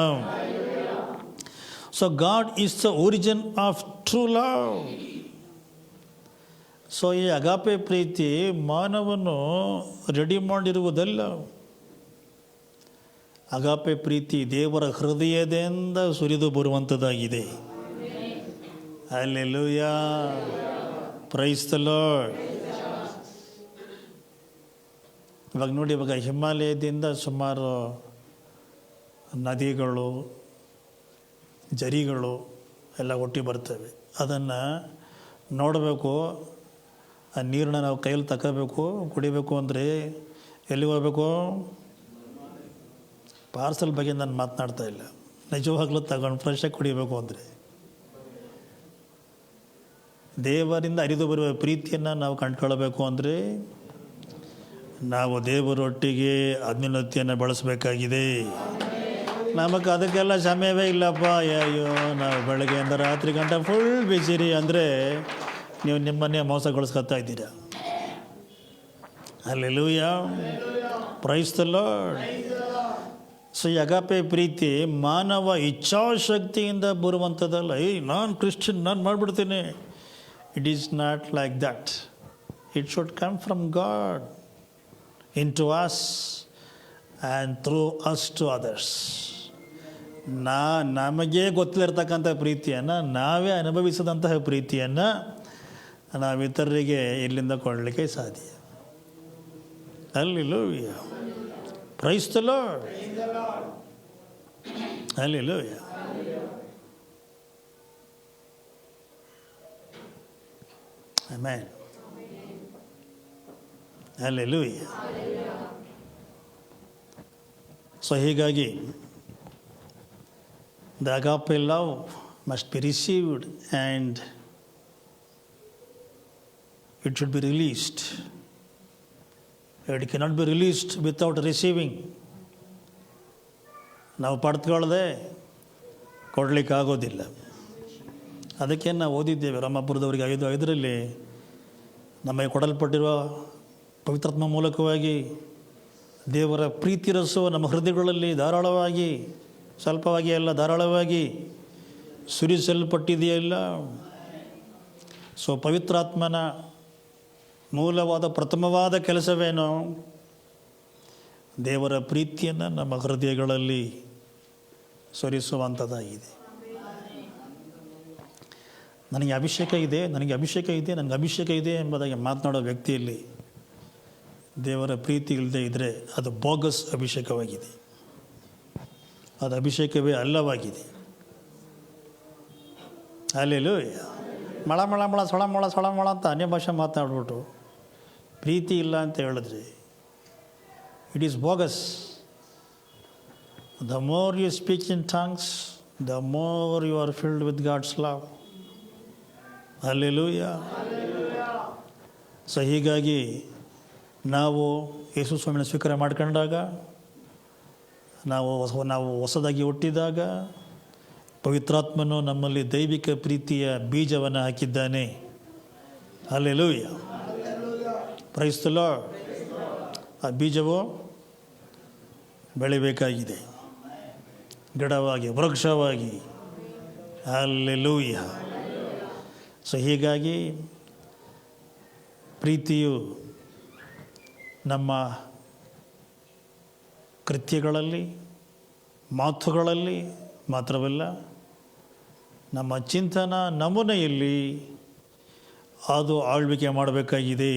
So God is the origin of true love. So ಈ ಅಗಾಪೆ ಪ್ರೀತಿ ಮಾನವನು ರೆಡಿ ಮಾಡಿರುವುದಲ್ಲ. ಅಗಾಪೆ ಪ್ರೀತಿ ದೇವರ ಹೃದಯದಿಂದ ಸುರಿದು ಬರುವಂಥದ್ದಾಗಿದೆ. Hallelujah, praise the lord. ಇವಾಗ ನೋಡಿ, ಇವಾಗ ಹಿಮಾಲಯದಿಂದ ಸುಮಾರು ನದಿಗಳು, ಜರಿಗಳು ಎಲ್ಲ ಒಟ್ಟಿ ಬರ್ತವೆ. ಅದನ್ನು ನೋಡಬೇಕು, ಆ ನೀರನ್ನ ನಾವು ಕೈಯಲ್ಲಿ ತಗೋಬೇಕು, ಕುಡಿಬೇಕು ಅಂದರೆ ಎಲ್ಲಿಗೆ ಹೋಗ್ಬೇಕು? ಪಾರ್ಸಲ್ ಬಗ್ಗೆ ನಾನು ಮಾತನಾಡ್ತಾ ಇಲ್ಲ, ನಿಜವಾಗ್ಲೂ ತಗೊಂಡು ಫ್ರೆಶಾಗಿ ಕುಡಿಬೇಕು. ಅಂದರೆ ದೇವರಿಂದ ಹರಿದು ಬರುವ ಪ್ರೀತಿಯನ್ನು ನಾವು ಕಂಡುಕೊಳ್ಬೇಕು ಅಂದರೆ ನಾವು ದೇವರೊಟ್ಟಿಗೆ ಅನ್ಯೋನ್ಯತೆಯನ್ನು ಬಳಸಬೇಕಾಗಿದೆ. ನಮಗೆ ಅದಕ್ಕೆಲ್ಲ ಸಮಯವೇ ಇಲ್ಲಪ್ಪ. ಅಯ್ಯೋ, ನಾವು ಬೆಳಗ್ಗೆಯಿಂದ ರಾತ್ರಿ ಗಂಟೆ ಫುಲ್ ಬಿಸಿರಿ ಅಂದರೆ ನೀವು ನಿಮ್ಮನ್ನೇ ಮೋಸಗೊಳಿಸ್ಕೊತಾ ಇದ್ದೀರಾ. Hallelujah, praise the lord. So ಈ ಅಗಾಪೆ ಪ್ರೀತಿ ಮಾನವ ಇಚ್ಛಾಶಕ್ತಿಯಿಂದ ಬರುವಂಥದ್ದಲ್ಲ. ನಾನು ಕ್ರಿಶ್ಚಿಯನ್, ನಾನು ಮಾಡಿಬಿಡ್ತೀನಿ. It is not like that. It should come from God into us and through us to others. ನಮಗೆ ಗೊತ್ತಿರತಕ್ಕಂಥ ಪ್ರೀತಿಯನ್ನು, ನಾವೇ ಅನುಭವಿಸಿದಂತಹ ಪ್ರೀತಿಯನ್ನು ನಾವು ಇತರರಿಗೆ ಎಲ್ಲಿಂದ ಕೊಡಲಿಕ್ಕೆ ಸಾಧ್ಯ? Hallelujah, praise the lord. Hallelujah. Amen. Hallelujah. So ಹೀಗಾಗಿ the agape love must be received and it should be released. It cannot be released without receiving. ನಾವು ಪಡೆದುಕೊಳ್ಳದೆ ಕೊಡಲಿಕ್ಕಾಗೋದಿಲ್ಲ. ಅದಕ್ಕೆ ನಾವು ಓದಿದ್ದೇವೆ ರಾಮಪುರದವರಿಗೆ 5:5 ನಮಗೆ ಕೊಡಲ್ಪಟ್ಟಿರುವ ಪವಿತ್ರಾತ್ಮ ಮೂಲಕವಾಗಿ ದೇವರ ಪ್ರೀತಿ ರಸವು ನಮ್ಮ ಹೃದಯಗಳಲ್ಲಿ ಧಾರಾಳವಾಗಿ, ಸ್ವಲ್ಪವಾಗಿ ಅಲ್ಲ, ಧಾರಾಳವಾಗಿ ಸುರಿಸಲ್ಪಟ್ಟಿದೆಯಲ್ಲ. ಸೊ ಪವಿತ್ರಾತ್ಮನ ಮೂಲವಾದ ಪ್ರಥಮವಾದ ಕೆಲಸವೇನು? ದೇವರ ಪ್ರೀತಿಯನ್ನು ನಮ್ಮ ಹೃದಯಗಳಲ್ಲಿ ಸುರಿಸುವಂಥದ್ದಾಗಿದೆ. ನನಗೆ ಅಭಿಷೇಕ ಇದೆ, ನನಗೆ ಅಭಿಷೇಕ ಇದೆ, ನನಗೆ ಅಭಿಷೇಕ ಇದೆ ಎಂಬುದಾಗಿ ಮಾತನಾಡೋ ವ್ಯಕ್ತಿಯಲ್ಲಿ ದೇವರ ಪ್ರೀತಿ ಇಲ್ಲದೆ ಇದ್ದರೆ ಅದು ಬೋಗಸ್ ಅಭಿಷೇಕವಾಗಿದೆ. ಅದು ಅಭಿಷೇಕವೇ ಅಲ್ಲವಾಗಿದೆ. ಹಲ್ಲೆಲೂಯಾ. ಮಳ ಮಳ ಮಳ ಸೊಳ ಮೊಳ ಸೊಳ ಮೊಳ ಅಂತ ಅನ್ಯ ಭಾಷೆ ಮಾತನಾಡ್ಬಿಟ್ಟು ಪ್ರೀತಿ ಇಲ್ಲ ಅಂತ ಹೇಳಿದ್ರೆ it is bogus. The more you speak in tongues, the more you are filled with God's love. Hallelujah. So ಹೀಗಾಗಿ ನಾವು ಯೇಸು ಸ್ವಾಮಿನ ಸ್ವೀಕಾರ ಮಾಡ್ಕೊಂಡಾಗ, ನಾವು ಹೊಸದಾಗಿ ಹುಟ್ಟಿದಾಗ ಪವಿತ್ರಾತ್ಮನು ನಮ್ಮಲ್ಲಿ ದೈವಿಕ ಪ್ರೀತಿಯ ಬೀಜವನ್ನು ಹಾಕಿದ್ದಾನೆ. Hallelujah, praise the lord. ಆ ಬೀಜವು ಬೆಳಿಬೇಕಾಗಿದೆ, ಗಿಡವಾಗಿ, ವೃಕ್ಷವಾಗಿ. ಹಲ್ಲೆಲೂಯಾ. ಸೊ ಹೀಗಾಗಿ ಪ್ರೀತಿಯು ನಮ್ಮ ಕೃತ್ಯಗಳಲ್ಲಿ, ಮಾತುಗಳಲ್ಲಿ ಮಾತ್ರವಲ್ಲ, ನಮ್ಮ ಚಿಂತನ ನಮೂನೆಯಲ್ಲಿ ಅದು ಆಳ್ವಿಕೆ ಮಾಡಬೇಕಾಗಿದೆ.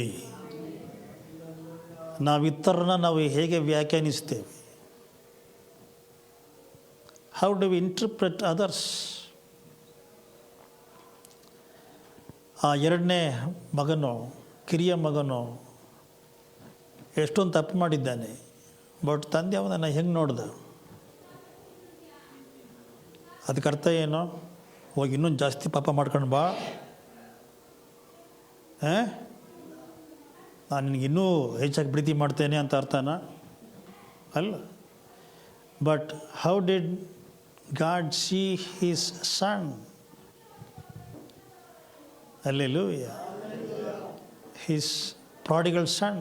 ನಾವಿತರನ್ನ ನಾವು ಹೇಗೆ ವ್ಯಾಖ್ಯಾನಿಸ್ತೇವೆ? How do we interpret others? ಆ 2ನೇ ಮಗನು, ಕಿರಿಯ ಮಗನು ಎಷ್ಟೊಂದು ತಪ್ಪು ಮಾಡಿದ್ದಾನೆ. ಬಟ್ ತಂದೆ ಅವನನ್ನು ಹೆಂಗೆ ನೋಡ್ದ? ಅದಕ್ಕೆ ಅರ್ಥ ಏನು? ಹೋಗಿ ಇನ್ನೊಂದು ಜಾಸ್ತಿ ಪಾಪ ಮಾಡ್ಕೊಂಡು ಬಾ, ನಾನು ನಿನಗೆ ಇನ್ನೂ ಹೆಚ್ಚಾಗಿ ಪ್ರೀತಿ ಮಾಡ್ತೇನೆ ಅಂತ ಅರ್ಥನ ಅಲ್ಲ. But how did God see his son? Hallelujah. His prodigal son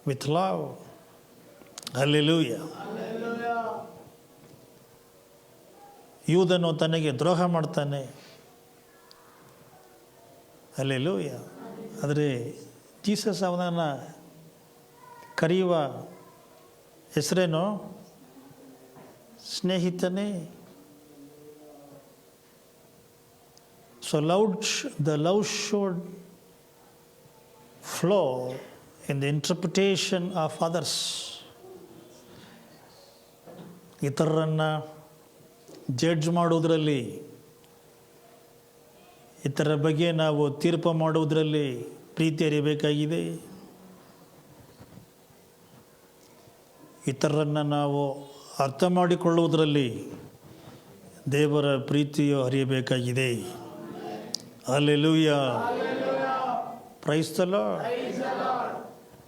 with love. Hallelujah. ಯೂದನು ತನಗೆ ದ್ರೋಹ ಮಾಡ್ತಾನೆ. ಹಲ್ಲೆಲೂಯಾ. ಆದರೆ ಜೀಸಸ್ ಅವನನ್ನು ಕರೆಯುವ ಹೆಸರೇನು? ಸ್ನೇಹಿತನೇ. So the love should flow in the interpretation of others. ಇತರರನ್ನು ಜಡ್ಜ್ ಮಾಡೋದರಲ್ಲಿ, ಇತರ ಬಗ್ಗೆ ನಾವು ತೀರ್ಪು ಮಾಡುವುದರಲ್ಲಿ ಪ್ರೀತಿ ಅರಿಯಬೇಕಾಗಿದೆ. ಇತರರನ್ನು ನಾವು ಅರ್ಥ ಮಾಡಿಕೊಳ್ಳುವುದರಲ್ಲಿ ದೇವರ ಪ್ರೀತಿಯು ಹರಿಯಬೇಕಾಗಿದೆ. Hallelujah, praise the lord.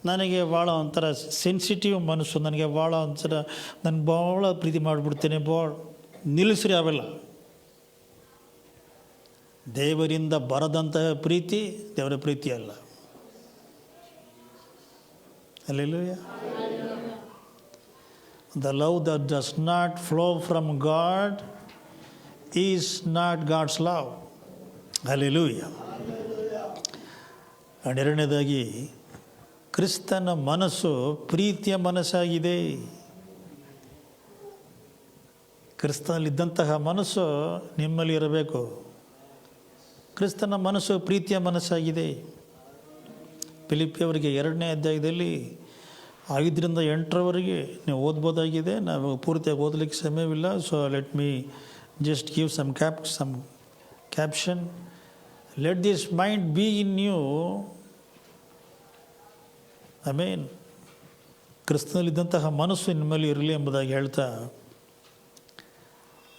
ನನಗೆ ಭಾಳ ಒಂಥರ ಸೆನ್ಸಿಟಿವ್ ಮನಸ್ಸು, ನನಗೆ ಭಾಳ ಒಂಥರ ನಾನು ಭಾಳ ಪ್ರೀತಿ ಮಾಡಿಬಿಡ್ತೇನೆ. ಭಾಳ ನಿಲ್ಲಿಸ್ರಿ ಅವೆಲ್ಲ. ದೇವರಿಂದ ಬರದಂತಹ ಪ್ರೀತಿ ದೇವರ ಪ್ರೀತಿ ಅಲ್ಲ. Hallelujah. The love that does not flow from God is not God's love. Hallelujah. ಎರಡನೇದಾಗಿ, ಕ್ರಿಸ್ತನ ಮನಸ್ಸು ಪ್ರೀತಿಯ ಮನಸ್ಸಾಗಿದೆ. ಕ್ರಿಸ್ತನಲ್ಲಿದ್ದಂತಹ ಮನಸ್ಸು ನಿಮ್ಮಲ್ಲಿ ಇರಬೇಕು. ಕ್ರಿಸ್ತನ ಮನಸ್ಸು ಪ್ರೀತಿಯ ಮನಸ್ಸಾಗಿದೆ. ಫಿಲಿಪ್ಪಿಯವರಿಗೆ 2ನೇ ಅಧ್ಯಾಯದಲ್ಲಿ 5ರಿಂದ 8ರವರೆಗೆ ನೀವು ಓದ್ಬೋದಾಗಿದೆ. ನಾವು ಪೂರ್ತಿಯಾಗಿ ಓದಲಿಕ್ಕೆ ಸಮಯವಿಲ್ಲ. So let me just give some caption. Let this mind be in you. ಕ್ರಿಸ್ತನಲ್ಲಿದ್ದಂತಹ ಮನಸ್ಸು ನಿಮ್ಮಲ್ಲಿ ಇರಲಿ ಎಂಬುದಾಗಿ ಹೇಳ್ತಾ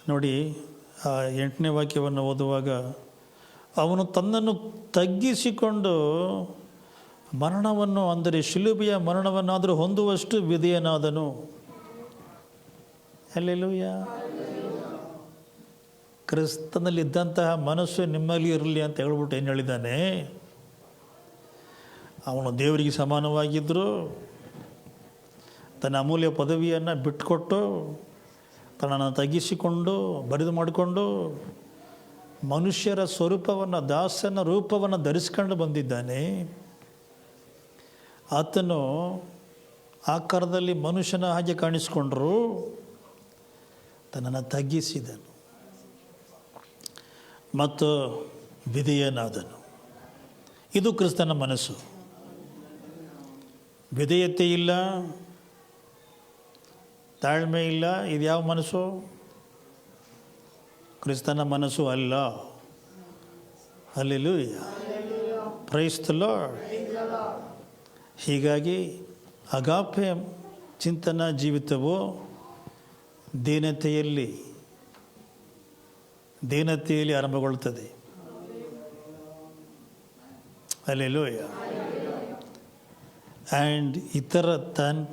ನೋಡಿ, ಆ 8ನೇ ವಾಕ್ಯವನ್ನು ಓದುವಾಗ, ಅವನು ತನ್ನನ್ನು ತಗ್ಗಿಸಿಕೊಂಡು ಮರಣವನ್ನು, ಅಂದರೆ ಶಿಲುಬೆಯ ಮರಣವನ್ನಾದರೂ ಹೊಂದುವಷ್ಟು ವಿಧೇಯನಾದನು. ಹಲ್ಲೆಲೂಯಾ. ಕ್ರಿಸ್ತನಲ್ಲಿದ್ದಂತಹ ಮನಸ್ಸು ನಿಮ್ಮಲ್ಲಿ ಇರಲಿ ಅಂತ ಹೇಳ್ಬಿಟ್ಟು ಏನು ಹೇಳಿದ್ದಾನೆ? ಅವನು ದೇವರಿಗೆ ಸಮಾನವಾಗಿದ್ದರು, ತನ್ನ ಅಮೂಲ್ಯ ಪದವಿಯನ್ನು ಬಿಟ್ಟುಕೊಟ್ಟು ತನ್ನನ್ನು ತಗ್ಗಿಸಿಕೊಂಡು ಬರಿದು ಮಾಡಿಕೊಂಡು ಮನುಷ್ಯರ ಸ್ವರೂಪವನ್ನು, ದಾಸನ ರೂಪವನ್ನು ಧರಿಸ್ಕೊಂಡು ಬಂದಿದ್ದಾನೆ. ಆತನು ಆಕಾರದಲ್ಲಿ ಮನುಷ್ಯನ ಹಾಗೆ ಕಾಣಿಸಿಕೊಂಡರು, ತನ್ನನ್ನು ತಗ್ಗಿಸಿದನು ಮತ್ತು ವಿಧೇಯನಾದನು. ಇದು ಕ್ರಿಸ್ತನ ಮನಸ್ಸು. ವಿಧೇಯತೆ ಇಲ್ಲ, ತಾಳ್ಮೆ ಇಲ್ಲ. ಇದು ಯಾವ ಮನಸ್ಸು? ಕ್ರಿಸ್ತನ ಮನಸ್ಸು ಅಲ್ಲ. Hallelujah, praise the lord. ಹೀಗಾಗಿ ಅಗಾಪೆ ಚಿಂತನ ಜೀವಿತವು ದೀನತೆಯಲ್ಲಿ ಆರಂಭಗೊಳ್ಳುತ್ತದೆ. ಹಲ್ಲೆಲೂಯಾ. ಆ್ಯಂಡ್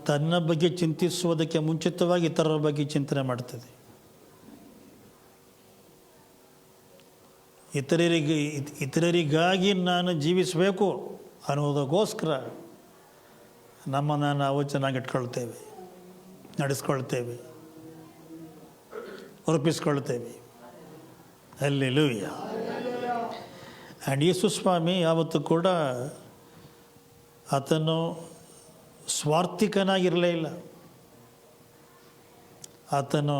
ತನ್ನ ಬಗ್ಗೆ ಚಿಂತಿಸುವುದಕ್ಕೆ ಮುಂಚಿತವಾಗಿ ಇತರರ ಬಗ್ಗೆ ಚಿಂತನೆ ಮಾಡ್ತದೆ. ಇತರರಿಗಾಗಿ ನಾನು ಜೀವಿಸಬೇಕು ಅನ್ನೋದಕ್ಕೋಸ್ಕರ ನಮ್ಮನ್ನು ನಾವು ಚೆನ್ನಾಗಿಟ್ಕೊಳ್ತೇವೆ, ನಡೆಸ್ಕೊಳ್ತೇವೆ, ರೂಪಿಸ್ಕೊಳ್ತೇವೆ. ಹಲ್ಲೆಲೂಯಾ. ಆ್ಯಂಡ್ ಯೇಸು ಸ್ವಾಮಿ ಯಾವತ್ತೂ ಕೂಡ ಆತನು ಸ್ವಾರ್ಥಿಕನಾಗಿರಲೇ ಇಲ್ಲ. ಆತನು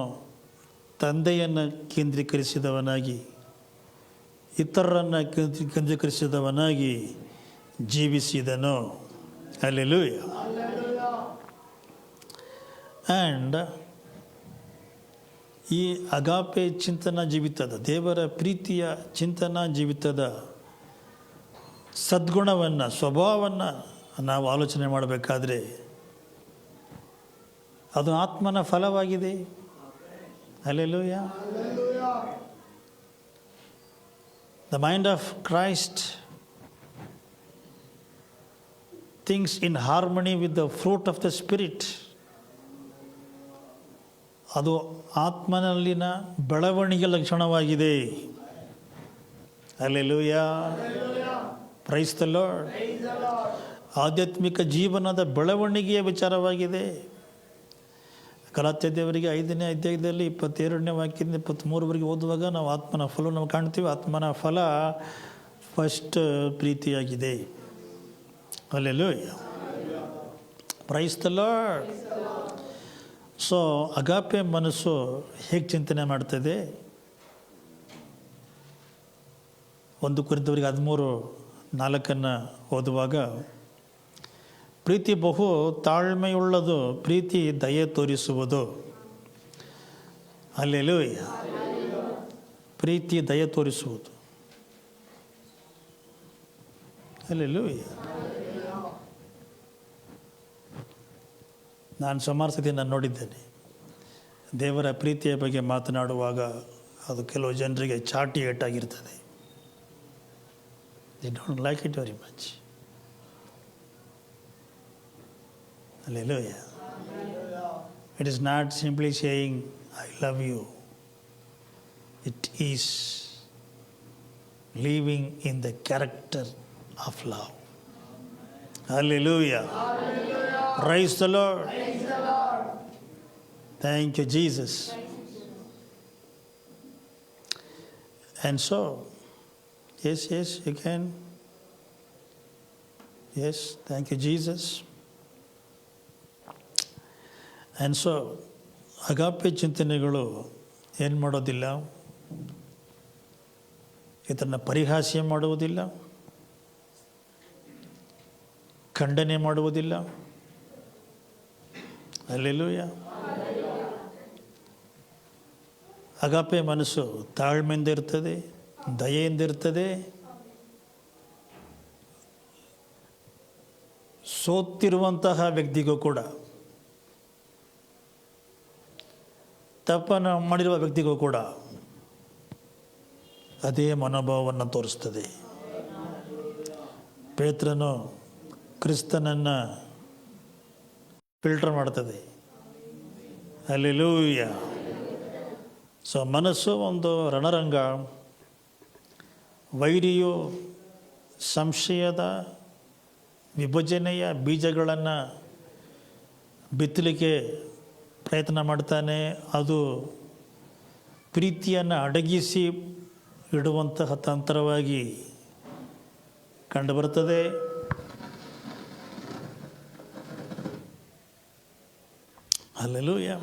ತಂದೆಯನ್ನು ಕೇಂದ್ರೀಕರಿಸಿದವನಾಗಿ, ಇತರರನ್ನು ಕೇಂದ್ರೀಕರಿಸಿದವನಾಗಿ ಜೀವಿಸಿದನು. ಹಲ್ಲೆಲೂಯಾ. ಆ್ಯಂಡ್ ಈ ಅಗಾಪೆ ಚಿಂತನ ಜೀವಿತದ, ದೇವರ ಪ್ರೀತಿಯ ಚಿಂತನ ಜೀವಿತದ ಸದ್ಗುಣವನ್ನು, ಸ್ವಭಾವವನ್ನು ನಾವು ಆಲೋಚನೆ ಮಾಡಬೇಕಾದ್ರೆ ಅದು ಆತ್ಮನ ಫಲವಾಗಿದೆ. Hallelujah. The mind of Christ thinks in harmony with the fruit of the Spirit. ಅದು ಆತ್ಮನಲ್ಲಿನ ಬೆಳವಣಿಗೆ ಲಕ್ಷಣವಾಗಿದೆ. Hallelujah, praise the lord. ಆಧ್ಯಾತ್ಮಿಕ ಜೀವನದ ಬೆಳವಣಿಗೆಯ ವಿಚಾರವಾಗಿದೆ. ಗಲಾತ್ಯ ದೇವರಿಗೆ 5ನೇ ಅಧ್ಯಾಯದಲ್ಲಿ 22ನೇ ವಾಕ್ಯದಿಂದ 23ವರೆಗೆ ಓದುವಾಗ ನಾವು ಆತ್ಮನ ಫಲ ನಾವು ಕಾಣ್ತೀವಿ. ಆತ್ಮನ ಫಲ ಫಸ್ಟ್ ಪ್ರೀತಿಯಾಗಿದೆ. Hallelujah, praise the lord. So agape ಮನಸ್ಸು ಹೇಗೆ ಚಿಂತನೆ ಮಾಡ್ತದೆ? 1 ಕೊರಿಂಥದವರಿಗೆ 13:4 ಓದುವಾಗ, ಪ್ರೀತಿ ಬಹು ತಾಳ್ಮೆಯುಳ್ಳದು, ಪ್ರೀತಿ ದಯೆ ತೋರಿಸುವುದು. ಹಲ್ಲೆಲೂಯ. ಪ್ರೀತಿ ದಯೆ ತೋರಿಸುವುದು. ಹಲ್ಲೆಲೂಯ. ನಾನು ಸುಮಾರು ಸತಿ ನಾನು ನೋಡಿದ್ದೇನೆ, ದೇವರ ಪ್ರೀತಿಯ ಬಗ್ಗೆ ಮಾತನಾಡುವಾಗ ಅದು ಕೆಲವು ಜನರಿಗೆ ಚಾಟಿ ಏಟಾಗಿರ್ತದೆ. They don't like it very much. Hallelujah. It is not simply saying I love you. It is living in the character of love. Hallelujah. Praise the Lord. Thank you, Jesus. And so, yes, you can. Yes, thank you, Jesus. And so agape ಚಿಂತನೆಗಳು ಏನು ಮಾಡೋದಿಲ್ಲ, ಇದನ್ನು ಪರಿಹಾಸ್ಯ ಮಾಡುವುದಿಲ್ಲ, ಖಂಡನೆ ಮಾಡುವುದಿಲ್ಲ. Hallelujah. ಅಗಾಪೆ ಮನಸ್ಸು ತಾಳ್ಮೆಯಿಂದ ಇರ್ತದೆ, ದಯೆಯಿಂದ ಇರ್ತದೆ. ಸೋತಿರುವಂತಹ ವ್ಯಕ್ತಿಗೂ ಕೂಡ, ತಪ್ಪನ್ನು ಮಾಡಿರುವ ವ್ಯಕ್ತಿಗೂ ಕೂಡ ಅದೇ ಮನೋಭಾವವನ್ನು ತೋರಿಸ್ತದೆ. ಪೇತ್ರನು ಕ್ರಿಸ್ತನನ್ನು ಫಿಲ್ಟರ್ ಮಾಡ್ತದೆ. ಹಲ್ಲೆಲೂಯಾ. ಸೊ ಮನಸ್ಸು ಒಂದು ರಣರಂಗ. ವೈರಿಯು ಸಂಶಯದ ವಿಭಜನೆಯ ಬೀಜಗಳನ್ನು ಬಿತ್ತಲಿಕ್ಕೆ ಪ್ರಯತ್ನ ಮಾಡ್ತಾನೆ. ಅದು ಪ್ರೀತಿಯನ್ನು ಅಡಗಿಸಿ ಇಡುವಂತಹ ತಂತ್ರವಾಗಿ ಕಂಡುಬರುತ್ತದೆ. ಹಲ್ಲೆಲೂಯಾ.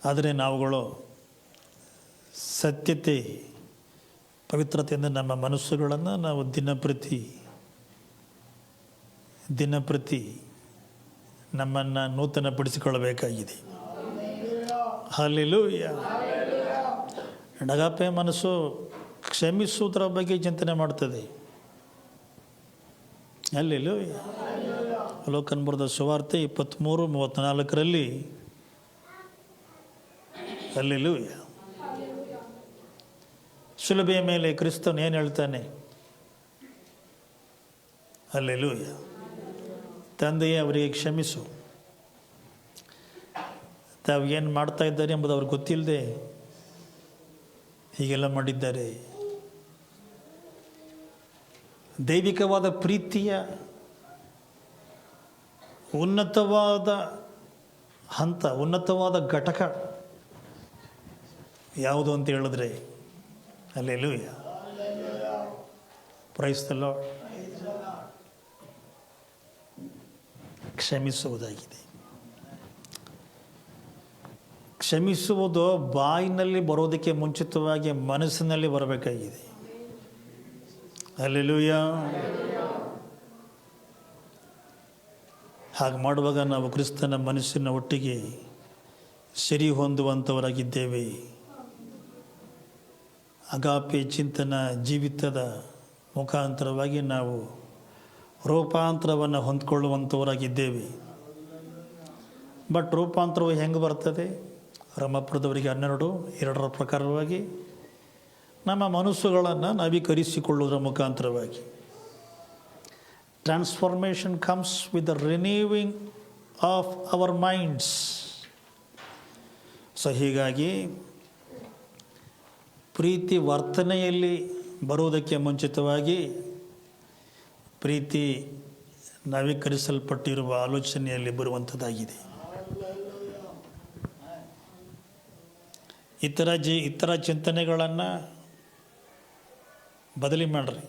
ಆದರೆ ನಾವುಗಳು ಸತ್ಯತೆ, ಪವಿತ್ರತೆಯಿಂದ ನಮ್ಮ ಮನಸ್ಸುಗಳನ್ನು ನಾವು ದಿನಪ್ರತಿ ನಮ್ಮನ್ನು ನೂತನಪಡಿಸಿಕೊಳ್ಳಬೇಕಾಗಿದೆ. ಹಲ್ಲೆಲೂಯಾ. ಅಗಾಪೆ ಮನಸ್ಸು ಕ್ಷಮಿಸುವುದರ ಬಗ್ಗೆ ಚಿಂತನೆ ಮಾಡ್ತದೆ. ಹಲ್ಲೆಲೂಯಾ. ಲೋಕನ್ ಬರೆದ ಸುವಾರ್ತೆ 23:34 ಹಲ್ಲೆಲೂಯಾ. ಶಿಲುಬೆಯ ಮೇಲೆ ಕ್ರಿಸ್ತನು ಏನು ಹೇಳ್ತಾನೆ? ಹಲ್ಲೆಲೂಯಾ. ತಂದೆಯೇ, ಅವರಿಗೆ ಕ್ಷಮಿಸು, ತಾವು ಏನು ಮಾಡ್ತಾ ಇದ್ದಾರೆ ಎಂಬುದು ಅವ್ರಿಗೆ ಗೊತ್ತಿಲ್ಲದೆ ಹೀಗೆಲ್ಲ ಮಾಡಿದ್ದಾರೆ. ದೈವಿಕವಾದ ಪ್ರೀತಿಯ ಉನ್ನತವಾದ ಹಂತ, ಉನ್ನತವಾದ ಘಟಕ ಯಾವುದು ಅಂತ ಹೇಳಿದ್ರೆ ಹಲ್ಲೆಲೂಯಾ. Praise the lord. ಕ್ಷಮಿಸುವುದಾಗಿದೆ. ಕ್ಷಮಿಸುವುದು ಬಾಯಿನಲ್ಲಿ ಬರೋದಕ್ಕೆ ಮುಂಚಿತವಾಗಿ ಮನಸ್ಸಿನಲ್ಲಿ ಬರಬೇಕಾಗಿದೆ. ಹಲ್ಲೆಲೂಯಾ. ಹಾಗೆ ಮಾಡುವಾಗ ನಾವು ಕ್ರಿಸ್ತನ ಮನಸ್ಸಿನ ಒಟ್ಟಿಗೆ ಸರಿ ಹೊಂದುವಂಥವರಾಗಿದ್ದೇವೆ. ಅಗಾಪೆ ಚಿಂತನ ಜೀವಿತದ ಮುಖಾಂತರವಾಗಿ ನಾವು ರೂಪಾಂತರವನ್ನು ಹೊಂದ್ಕೊಳ್ಳುವಂಥವರಾಗಿದ್ದೇವೆ. ಬಟ್ ರೂಪಾಂತರವು ಹೆಂಗೆ ಬರ್ತದೆ? ರೋಮಾಪುರದವರಿಗೆ 12:2 ಪ್ರಕಾರವಾಗಿ ನಮ್ಮ ಮನಸ್ಸುಗಳನ್ನು ನವೀಕರಿಸಿಕೊಳ್ಳುವುದರ ಮುಖಾಂತರವಾಗಿ. Transformation comes with the renewing of our minds. So ಹೀಗಾಗಿ ಪ್ರೀತಿ ವರ್ತನೆಯಲ್ಲಿ ಬರುವುದಕ್ಕೆ ಮುಂಚಿತವಾಗಿ ಪ್ರೀತಿ ನವೀಕರಿಸಲ್ಪಟ್ಟಿರುವ ಆಲೋಚನೆಯಲ್ಲಿ ಬರುವಂಥದ್ದಾಗಿದೆ. ಇತರ ಚಿಂತನೆಗಳನ್ನು ಬದಲಿ ಮಾಡಿರಿ,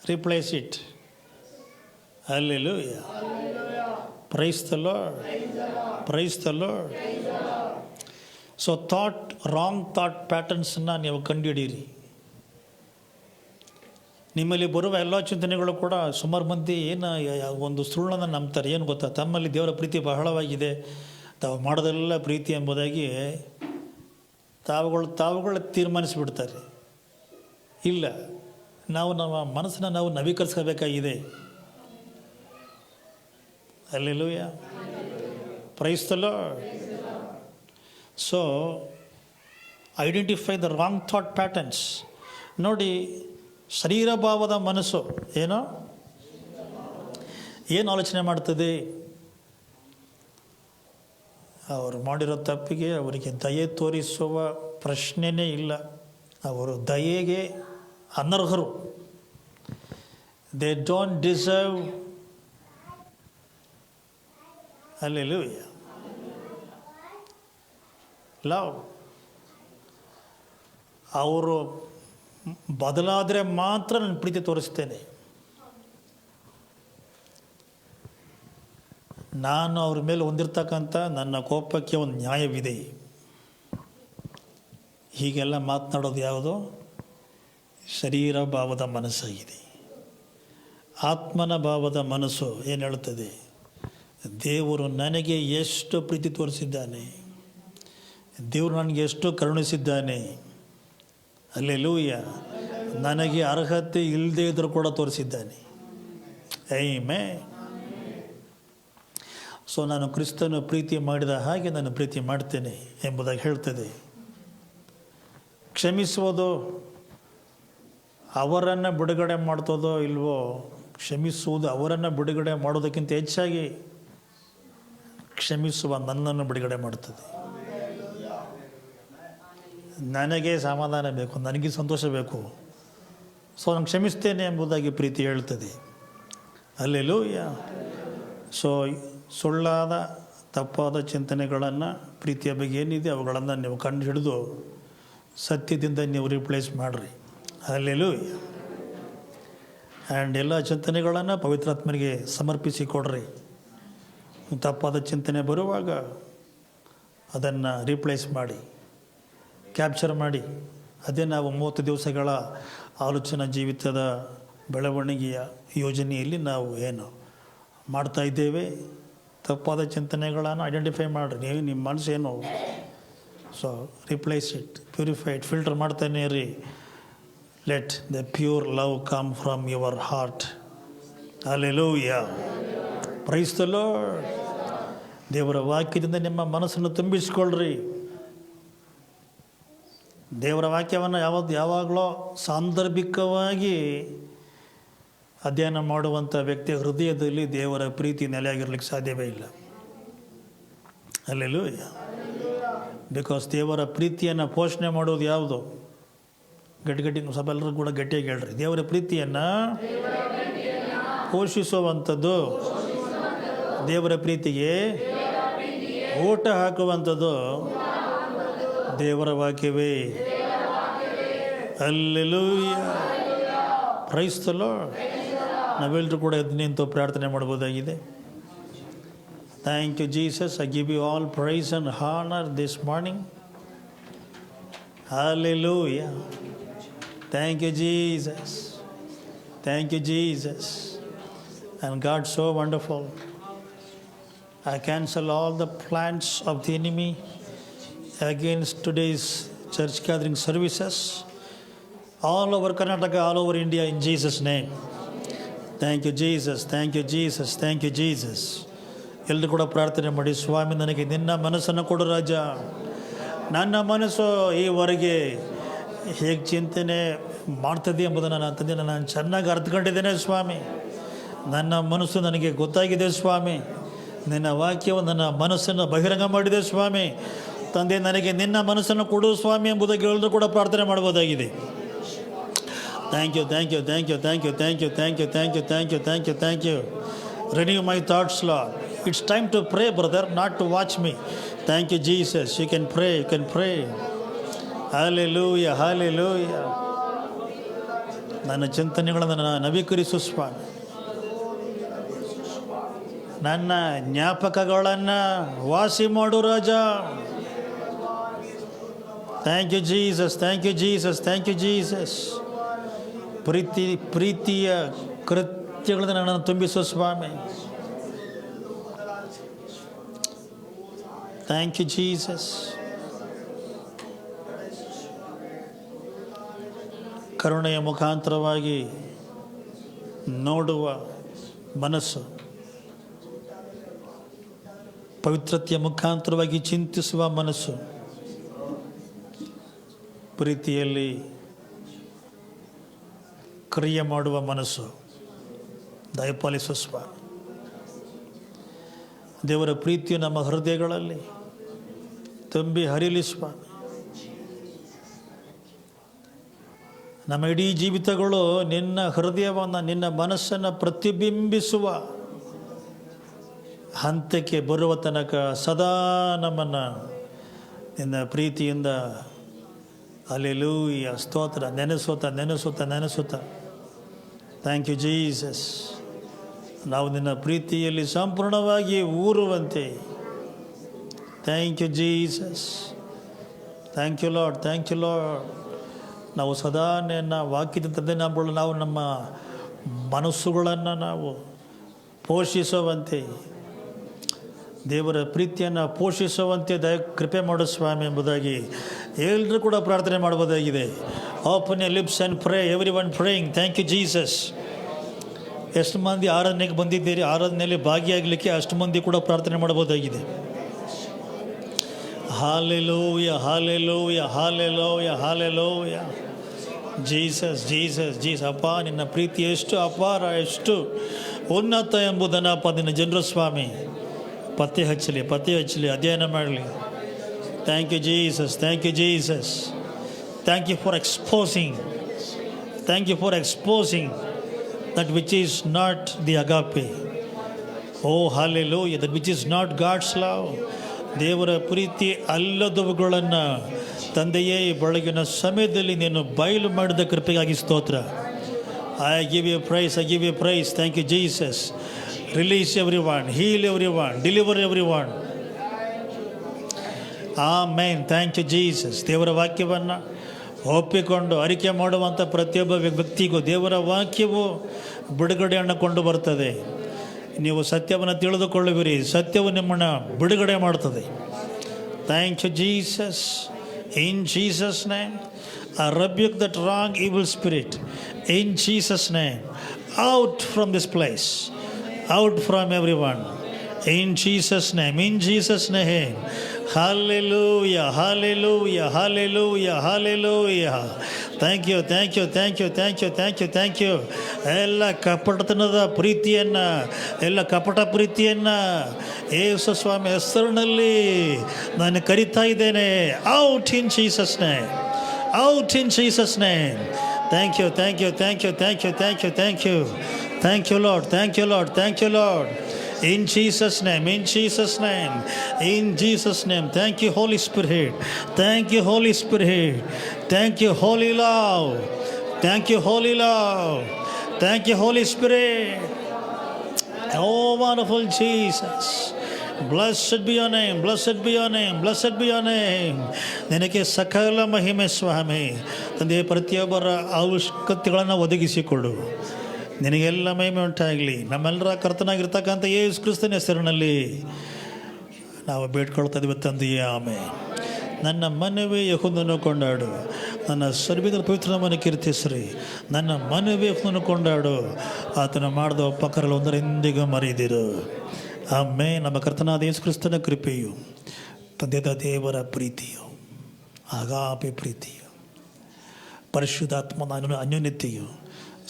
replace it. Hallelujah. Praise the lord, praise the lord. So wrong thought ಪ್ಯಾಟರ್ನ್ಸನ್ನು ನೀವು ಕಂಡುಹಿಡೀರಿ. ನಿಮ್ಮಲ್ಲಿ ಬರುವ ಎಲ್ಲ ಚಿಂತನೆಗಳು ಕೂಡ ಸುಮಾರು ಮಂದಿ ಏನು ಒಂದು ಸುಳ್ಳನ್ನು ನಂಬ್ತಾರೆ. ಏನು ಗೊತ್ತಾ, ತಮ್ಮಲ್ಲಿ ದೇವರ ಬಹಳವಾಗಿದೆ, ತಾವು ಮಾಡೋದೆಲ್ಲ ಪ್ರೀತಿ ಎಂಬುದಾಗಿ ತಾವುಗಳು ತೀರ್ಮಾನಿಸಿಬಿಡ್ತಾರೆ. ಇಲ್ಲ, ನಮ್ಮ ಮನಸ್ಸನ್ನು ನಾವು ನವೀಕರಿಸಬೇಕಾಗಿದೆ. Hallelujah, praise the lord. So identify the wrong thought patterns. ನೋಡಿ, ಶರೀರ ಭಾವದ ಮನಸ್ಸು ಏನು ಆಲೋಚನೆ ಮಾಡ್ತದೆ? ಅವರು ಮಾಡಿರೋ ತಪ್ಪಿಗೆ ಅವರಿಗೆ ದಯೆ ತೋರಿಸುವ ಪ್ರಶ್ನೆಯೇ ಇಲ್ಲ. ಅವರು ದಯೆಗೆ ಅನರ್ಹರು. They don't deserve. Hallelujah, love. ಅವರು ಬದಲಾದರೆ ಮಾತ್ರ ನಾನು ಪ್ರೀತಿ ತೋರಿಸ್ತೇನೆ. ನಾನು ಅವ್ರ ಮೇಲೆ ಹೊಂದಿರತಕ್ಕಂಥ ನನ್ನ ಕೋಪಕ್ಕೆ ಒಂದು ನ್ಯಾಯವಿದೆ. ಹೀಗೆಲ್ಲ ಮಾತನಾಡೋದು ಯಾವುದು? ಶರೀರ ಭಾವದ ಮನಸ್ಸಾಗಿದೆ. ಆತ್ಮನ ಭಾವದ ಮನಸ್ಸು ಏನು ಹೇಳುತ್ತದೆ? ದೇವರು ನನಗೆ ಎಷ್ಟು ಪ್ರೀತಿ ತೋರಿಸಿದ್ದಾನೆ, ದೇವರು ನನಗೆ ಎಷ್ಟು ಕರುಣಿಸಿದ್ದಾನೆ. ಹಲ್ಲೆಲೂಯಾ, ನನಗೆ ಅರ್ಹತೆ ಇಲ್ಲದೇ ಇದ್ದರೂ ಕೂಡ ತೋರಿಸಿದ್ದಾನೆ. ಆಮೆನ್. ಸೊ ನಾನು ಕ್ರಿಸ್ತನ ಪ್ರೀತಿ ಮಾಡಿದ ಹಾಗೆ ನಾನು ಪ್ರೀತಿ ಮಾಡ್ತೇನೆ ಎಂಬುದಾಗಿ ಹೇಳ್ತದೆ. ಕ್ಷಮಿಸುವುದು ಅವರನ್ನು ಬಿಡುಗಡೆ ಮಾಡ್ತದೋ ಇಲ್ವೋ? ಕ್ಷಮಿಸುವುದು ಅವರನ್ನು ಬಿಡುಗಡೆ ಮಾಡೋದಕ್ಕಿಂತ ಹೆಚ್ಚಾಗಿ ಕ್ಷಮಿಸುವ ನನ್ನನ್ನು ಬಿಡುಗಡೆ ಮಾಡ್ತದೆ. ನನಗೆ ಸಮಾಧಾನ ಬೇಕು, ನನಗೆ ಸಂತೋಷ ಬೇಕು. ಸೊ ನಾನು ಕ್ಷಮಿಸ್ತೇನೆ ಎಂಬುದಾಗಿ ಪ್ರೀತಿ ಹೇಳ್ತದೆ. ಹಲ್ಲೆಲೂಯಾ. ಸೊ ಸುಳ್ಳಾದ ತಪ್ಪಾದ ಚಿಂತನೆಗಳನ್ನು, ಪ್ರೀತಿಯ ಬಗ್ಗೆ ಏನಿದೆ ಅವುಗಳನ್ನು ನೀವು ಕಂಡು ಹಿಡಿದು ಸತ್ಯದಿಂದ ನೀವು ರಿಪ್ಲೇಸ್ ಮಾಡಿರಿ. ಹಲ್ಲೆಲೂಯಾ. ಆ್ಯಂಡ್ ಎಲ್ಲ ಚಿಂತನೆಗಳನ್ನು ಪವಿತ್ರಾತ್ಮನಿಗೆ ಸಮರ್ಪಿಸಿ ಕೊಡ್ರಿ. ತಪ್ಪಾದ ಚಿಂತನೆ ಬರುವಾಗ ಅದನ್ನು ರಿಪ್ಲೇಸ್ ಮಾಡಿ, ಕ್ಯಾಪ್ಚರ್ ಮಾಡಿ. ಅದೇ ನಾವು 30 ದಿವಸಗಳ ಆಲೋಚನಾ ಜೀವಿತದ ಬೆಳವಣಿಗೆಯ ಯೋಜನೆಯಲ್ಲಿ ನಾವು ಏನು ಮಾಡ್ತಾ ಇದ್ದೇವೆ? ತಪ್ಪಾದ ಚಿಂತನೆಗಳನ್ನು ಐಡೆಂಟಿಫೈ ಮಾಡಿರಿ. ನೀವು ನಿಮ್ಮ ಮನಸ್ಸು ಏನು, so replace it, purify it, filter ಮಾಡ್ತಾನೆ ಇರಿ. Let the pure love come from your heart. Hallelujah, praise the lord. ದೇವರ ವಾಕ್ಯದಿಂದ ನಿಮ್ಮ ಮನಸ್ಸನ್ನು ತುಂಬಿಸಿಕೊಳ್ಳ್ರಿ. ದೇವರ ವಾಕ್ಯವನ್ನು ಯಾವಾಗಲೂ ಸಾಂದರ್ಭಿಕವಾಗಿ ಅಧ್ಯಯನ ಮಾಡುವಂಥ ವ್ಯಕ್ತಿಯ ಹೃದಯದಲ್ಲಿ ದೇವರ ಪ್ರೀತಿ ನೆಲೆಯಾಗಿರ್ಲಿಕ್ಕೆ ಸಾಧ್ಯವೇ ಇಲ್ಲ. ಹಲ್ಲೆಲೂಯಾ. ಬಿಕಾಸ್ ದೇವರ ಪ್ರೀತಿಯನ್ನು ಪೋಷಣೆ ಮಾಡೋದು ಯಾವುದು? ಗಟ್ಟಿ ಸ್ವಲ್ಪ ಎಲ್ಲರೂ ಕೂಡ ಗಟ್ಟಿಯಾಗಿ ಹೇಳ್ರಿ. ದೇವರ ಪ್ರೀತಿಯನ್ನು ಪೋಷಿಸುವಂಥದ್ದು, ದೇವರ ಪ್ರೀತಿಗೆ ಊಟ ಹಾಕುವಂಥದ್ದು ದೇವರ ವಾಕ್ಯವೇ. Hallelujah, praise the lord. ನಾವೆಲ್ಲರೂ ಕೂಡ ಎದ್ದು ನಿಂತು ಪ್ರಾರ್ಥನೆ ಮಾಡ್ಬೋದಾಗಿದೆ. Thank you Jesus. I give you all praise and honour this morning. Hallelujah. Thank you, Jesus. Thank you, Jesus. And God so wonderful. I cancel all the plans of the enemy against today's church gathering services all over Karnataka, all over India, in Jesus' name. Thank you, Jesus. Thank you, Jesus. Thank you, Jesus. ಎಲ್ಲರೂ ಕೂಡ ಪ್ರಾರ್ಥನೆ ಮಾಡಿ. ಸ್ವಾಮಿ, ನನಗೆ ನಿನ್ನ ಮನಸ್ಸನ್ನು ಕೊಡು ರಾಜ. ನನ್ನ ಮನಸ್ಸು ಈವರೆಗೆ ಹೇಗೆ ಚಿಂತನೆ ಮಾಡ್ತದೆ ಎಂಬುದನ್ನು ನಾನು ಚೆನ್ನಾಗಿ ಅರ್ಥಕೊಂಡಿದ್ದೇನೆ ಸ್ವಾಮಿ. ನನ್ನ ಮನಸ್ಸು ನನಗೆ ಗೊತ್ತಾಗಿದೆ ಸ್ವಾಮಿ. ನಿನ್ನ ವಾಕ್ಯವು ನನ್ನ ಮನಸ್ಸನ್ನು ಬಹಿರಂಗ ಮಾಡಿದೆ ಸ್ವಾಮಿ. ತಂದೆ, ನನಗೆ ನಿನ್ನ ಮನಸ್ಸನ್ನು ಕೊಡು ಸ್ವಾಮಿ ಎಂಬುದಾಗಿ ಎಲ್ಲರೂ ಕೂಡ ಪ್ರಾರ್ಥನೆ ಮಾಡ್ಬೋದಾಗಿದೆ. Thank you, thank you, thank you, thank you, thank you, thank you, thank you, thank you, thank you, thank you. Renew my thoughts, Lord. It's time to pray, brother, not to watch me. Thank you, Jesus. You can pray, you can pray. Hallelujah, hallelujah. ನನ್ನ ಚಿಂತನೆಗಳನ್ನು ನವೀಕರಿಸು ಸ್ವಾಮಿ. ನನ್ನ ಜ್ಞಾಪಕಗಳನ್ನು ವಾಸಿ ಮಾಡು ರಾಜ. Thank you Jesus, thank you Jesus, thank you Jesus. ಪ್ರೀತಿಯ ಕೃತ್ಯಗಳನ್ನು ನನ್ನನ್ನು ತುಂಬಿಸು ಸ್ವಾಮಿ. Thank you Jesus. ಕರುಣೆಯ ಮುಖಾಂತರವಾಗಿ ನೋಡುವ ಮನಸ್ಸು, ಪವಿತ್ರತೆಯ ಮುಖಾಂತರವಾಗಿ ಚಿಂತಿಸುವ ಮನಸ್ಸು, ಪ್ರೀತಿಯಲ್ಲಿ ಕ್ರಿಯೆ ಮಾಡುವ ಮನಸ್ಸು ದಯಪಾಲಿಸು ಸ್ವಾಮಿ. ದೇವರ ಪ್ರೀತಿಯು ನಮ್ಮ ಹೃದಯಗಳಲ್ಲಿ ತುಂಬಿ ಹರಿಲಿ ಸ್ವಾಮಿ. ನಮ್ಮ ಇಡೀ ಜೀವಿತಗಳು ನಿನ್ನ ಹೃದಯವನ್ನು, ನಿನ್ನ ಮನಸ್ಸನ್ನು ಪ್ರತಿಬಿಂಬಿಸುವ ಹಂತಕ್ಕೆ ಬರುವ ತನಕ ಸದಾ ನಮ್ಮನ್ನು ನಿನ್ನ ಪ್ರೀತಿಯಿಂದ ಹಲ್ಲೆಲೂಯಾ ಸ್ತೋತ್ರ ನೆನೆಸುತ್ತಾ ಥ್ಯಾಂಕ್ ಯು ಜೀಸಸ್. ನಾವು ನಿನ್ನ ಪ್ರೀತಿಯಲ್ಲಿ ಸಂಪೂರ್ಣವಾಗಿ ಊರುವಂತೆ. Thank you Jesus, thank you lord, thank you lord. ನಾವು ಸದಾ ನಿನ್ನ ವಾಕ್ಯದ ತಂದೆ ನಾವು ನಮ್ಮ ಮನಸ್ಸುಗಳನ್ನು ನಾವು ಪೋಷಿಸುವಂತೆ, ದೇವರ ಪ್ರೀತಿಯನ್ನು ಪೋಷಿಸುವಂತೆ ಕೃಪೆ ಮಾಡು ಸ್ವಾಮಿ ಎಂಬುದಾಗಿ ಎಲ್ಲರೂ ಕೂಡ ಪ್ರಾರ್ಥನೆ ಮಾಡಬಹುದಾಗಿದೆ. Open your lips and pray, everyone praying. Thank you Jesus. ಎಷ್ಟು ಮಂದಿ ಆರಾಧನೆಗೆ ಬಂದಿದ್ದೀರಿ, ಆರಾಧನೆಯಲ್ಲಿ ಭಾಗಿಯಾಗಲಿಕ್ಕೆ ಅಷ್ಟು ಮಂದಿ ಕೂಡ ಪ್ರಾರ್ಥನೆ ಮಾಡಬಹುದಾಗಿದೆ. Hallelujah, hallelujah, hallelujah, hallelujah. Jesus, Jesus, ಅಪ್ಪ ನಿನ್ನ ಪ್ರೀತಿ ಎಷ್ಟು ಅಪಾರ, ಎಷ್ಟು ಉನ್ನತ ಎಂಬುದನ್ನು ಅಪ್ಪ ನಿನ್ನ ಜನರು ಸ್ವಾಮಿ ಪತ್ತೆ ಹಚ್ಚಲಿ, ಅಧ್ಯಯನ ಮಾಡಲಿ. Thank you Jesus, thank you Jesus. Thank you for exposing that which is not the agape. Oh hallelujah, that which is not God's love. ದೇವರ ಪ್ರೀತಿ ಅಲ್ಲದವುಗಳನ್ನು ತಂದೆಯೇ ಈ ಬೆಳಗಿನ ಸಮಯದಲ್ಲಿ ನೀನು ಬಯಲು ಮಾಡಿದ ಕೃಪೆಗಾಗಿ ಸ್ತೋತ್ರ. I give you praise. Thank you Jesus. Release everyone, heal everyone, deliver everyone. Amen. Thank you Jesus. ದೇವರ ವಾಕ್ಯವನ್ನು ಒಪ್ಪಿಕೊಂಡು ಅರಿಕೆ ಮಾಡುವಂಥ ಪ್ರತಿಯೊಬ್ಬ ವ್ಯಕ್ತಿಗೂ ದೇವರ ವಾಕ್ಯವು ಬಿಡುಗಡೆಯನ್ನು ಕೊಂಡು ಬರ್ತದೆ. ನೀವು ಸತ್ಯವನ್ನು ತಿಳಿದುಕೊಳ್ಳುವಿರಿ, ಸತ್ಯವು ನಿಮ್ಮನ್ನು ಬಿಡುಗಡೆ ಮಾಡ್ತದೆ. Thank you Jesus. In Jesus name I rebuke that wrong evil spirit. In Jesus name, out from this place, out from everyone. In Jesus name, in Jesus name. Hallelujah, hallelujah, hallelujah, hallelujah. Thank you, thank you, thank you, thank you, thank you, thank you. ಎಲ್ಲ ಕಪಟತನದ ಪ್ರೀತಿಯನ್ನು, ಎಲ್ಲ ಕಪಟ ಪ್ರೀತಿಯನ್ನು ಯೇಸು ಸ್ವಾಮಿ ಹೆಸರಿನಲ್ಲಿ ನಾನು ಕರೀತಾ ಇದ್ದೇನೆ. Out in Jesus name, out in Jesus name. Thank you, thank you, thank you, thank you, thank you, thank you, thank you lord, thank you lord, thank you Lord. In Jesus name, in Jesus name, in Jesus name. Thank you Holy Spirit, thank you Holy Spirit, thank you Holy Love, thank you Holy Love, thank you Holy Spirit. Oh wonderful Jesus, blessed be your name, blessed be your name, blessed be your name. ನಿನಗೆ ಸಕಲ ಮಹಿಮೆ ಸ್ವಾಮಿ. ತಂದೆ ಪ್ರತಿಯೊಬ್ಬರ ಅವಶ್ಯಕತೆಗಳನ್ನು ಒದಗಿಸಿಕೊಡು. ನಿನಗೆಲ್ಲ ಮಹಿಮೆ ಉಂಟಾಗಲಿ. ನಮ್ಮೆಲ್ಲರ ಕರ್ತನಾಗಿರ್ತಕ್ಕಂಥ ಯೇಸು ಕ್ರಿಸ್ತನ ಹೆಸರಿನಲ್ಲಿ ನಾವು ಬೇಡ್ಕೊಳ್ತಾ ಇದ್ದೀವಿ ತಂದೆಯೇ, ಆಮೆನ್. ನನ್ನ ಮನವೇ ಯೆಹೋವನನ್ನು ಕೊಂಡಾಡು, ನನ್ನ ಸರ್ವಿದ ಪವಿತ್ರ ನಾಮವನ್ನು ಕೀರ್ತಿಸ್ರಿ. ನನ್ನ ಮನವೇ ಯೆಹೋವನನ್ನು ಕೊಂಡಾಡು, ಆತನ ಮಾಡಿದ ಉಪಕಾರಗಳು ಒಂದರಿಂದಿಗೂ ಮರೆಯದಿರು. ಆಮೆನ್. ನಮ್ಮ ಕರ್ತನಾದ ಯೇಸು ಕ್ರಿಸ್ತನ ಕೃಪೆಯು, ತಂದೆಯ ದೇವರ ಪ್ರೀತಿಯು, ಆಗಾಪೆ ಪ್ರೀತಿಯು, ಪರಿಶುದ್ಧಾತ್ಮನ ಅನ್ಯೋನ್ಯತೆಯು,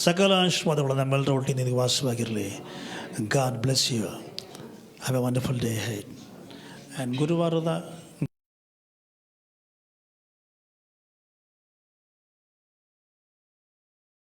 ಸಕಲ ಆಶೀರ್ವಾದಗಳು ನಮ್ಮೆಲ್ಲರ ಒಟ್ಟಿಗೆ ನಿನಗೆ ವಾಸವಾಗಿರಲಿ. God bless you. Have a wonderful day ahead. And ಗುರುವಾರದ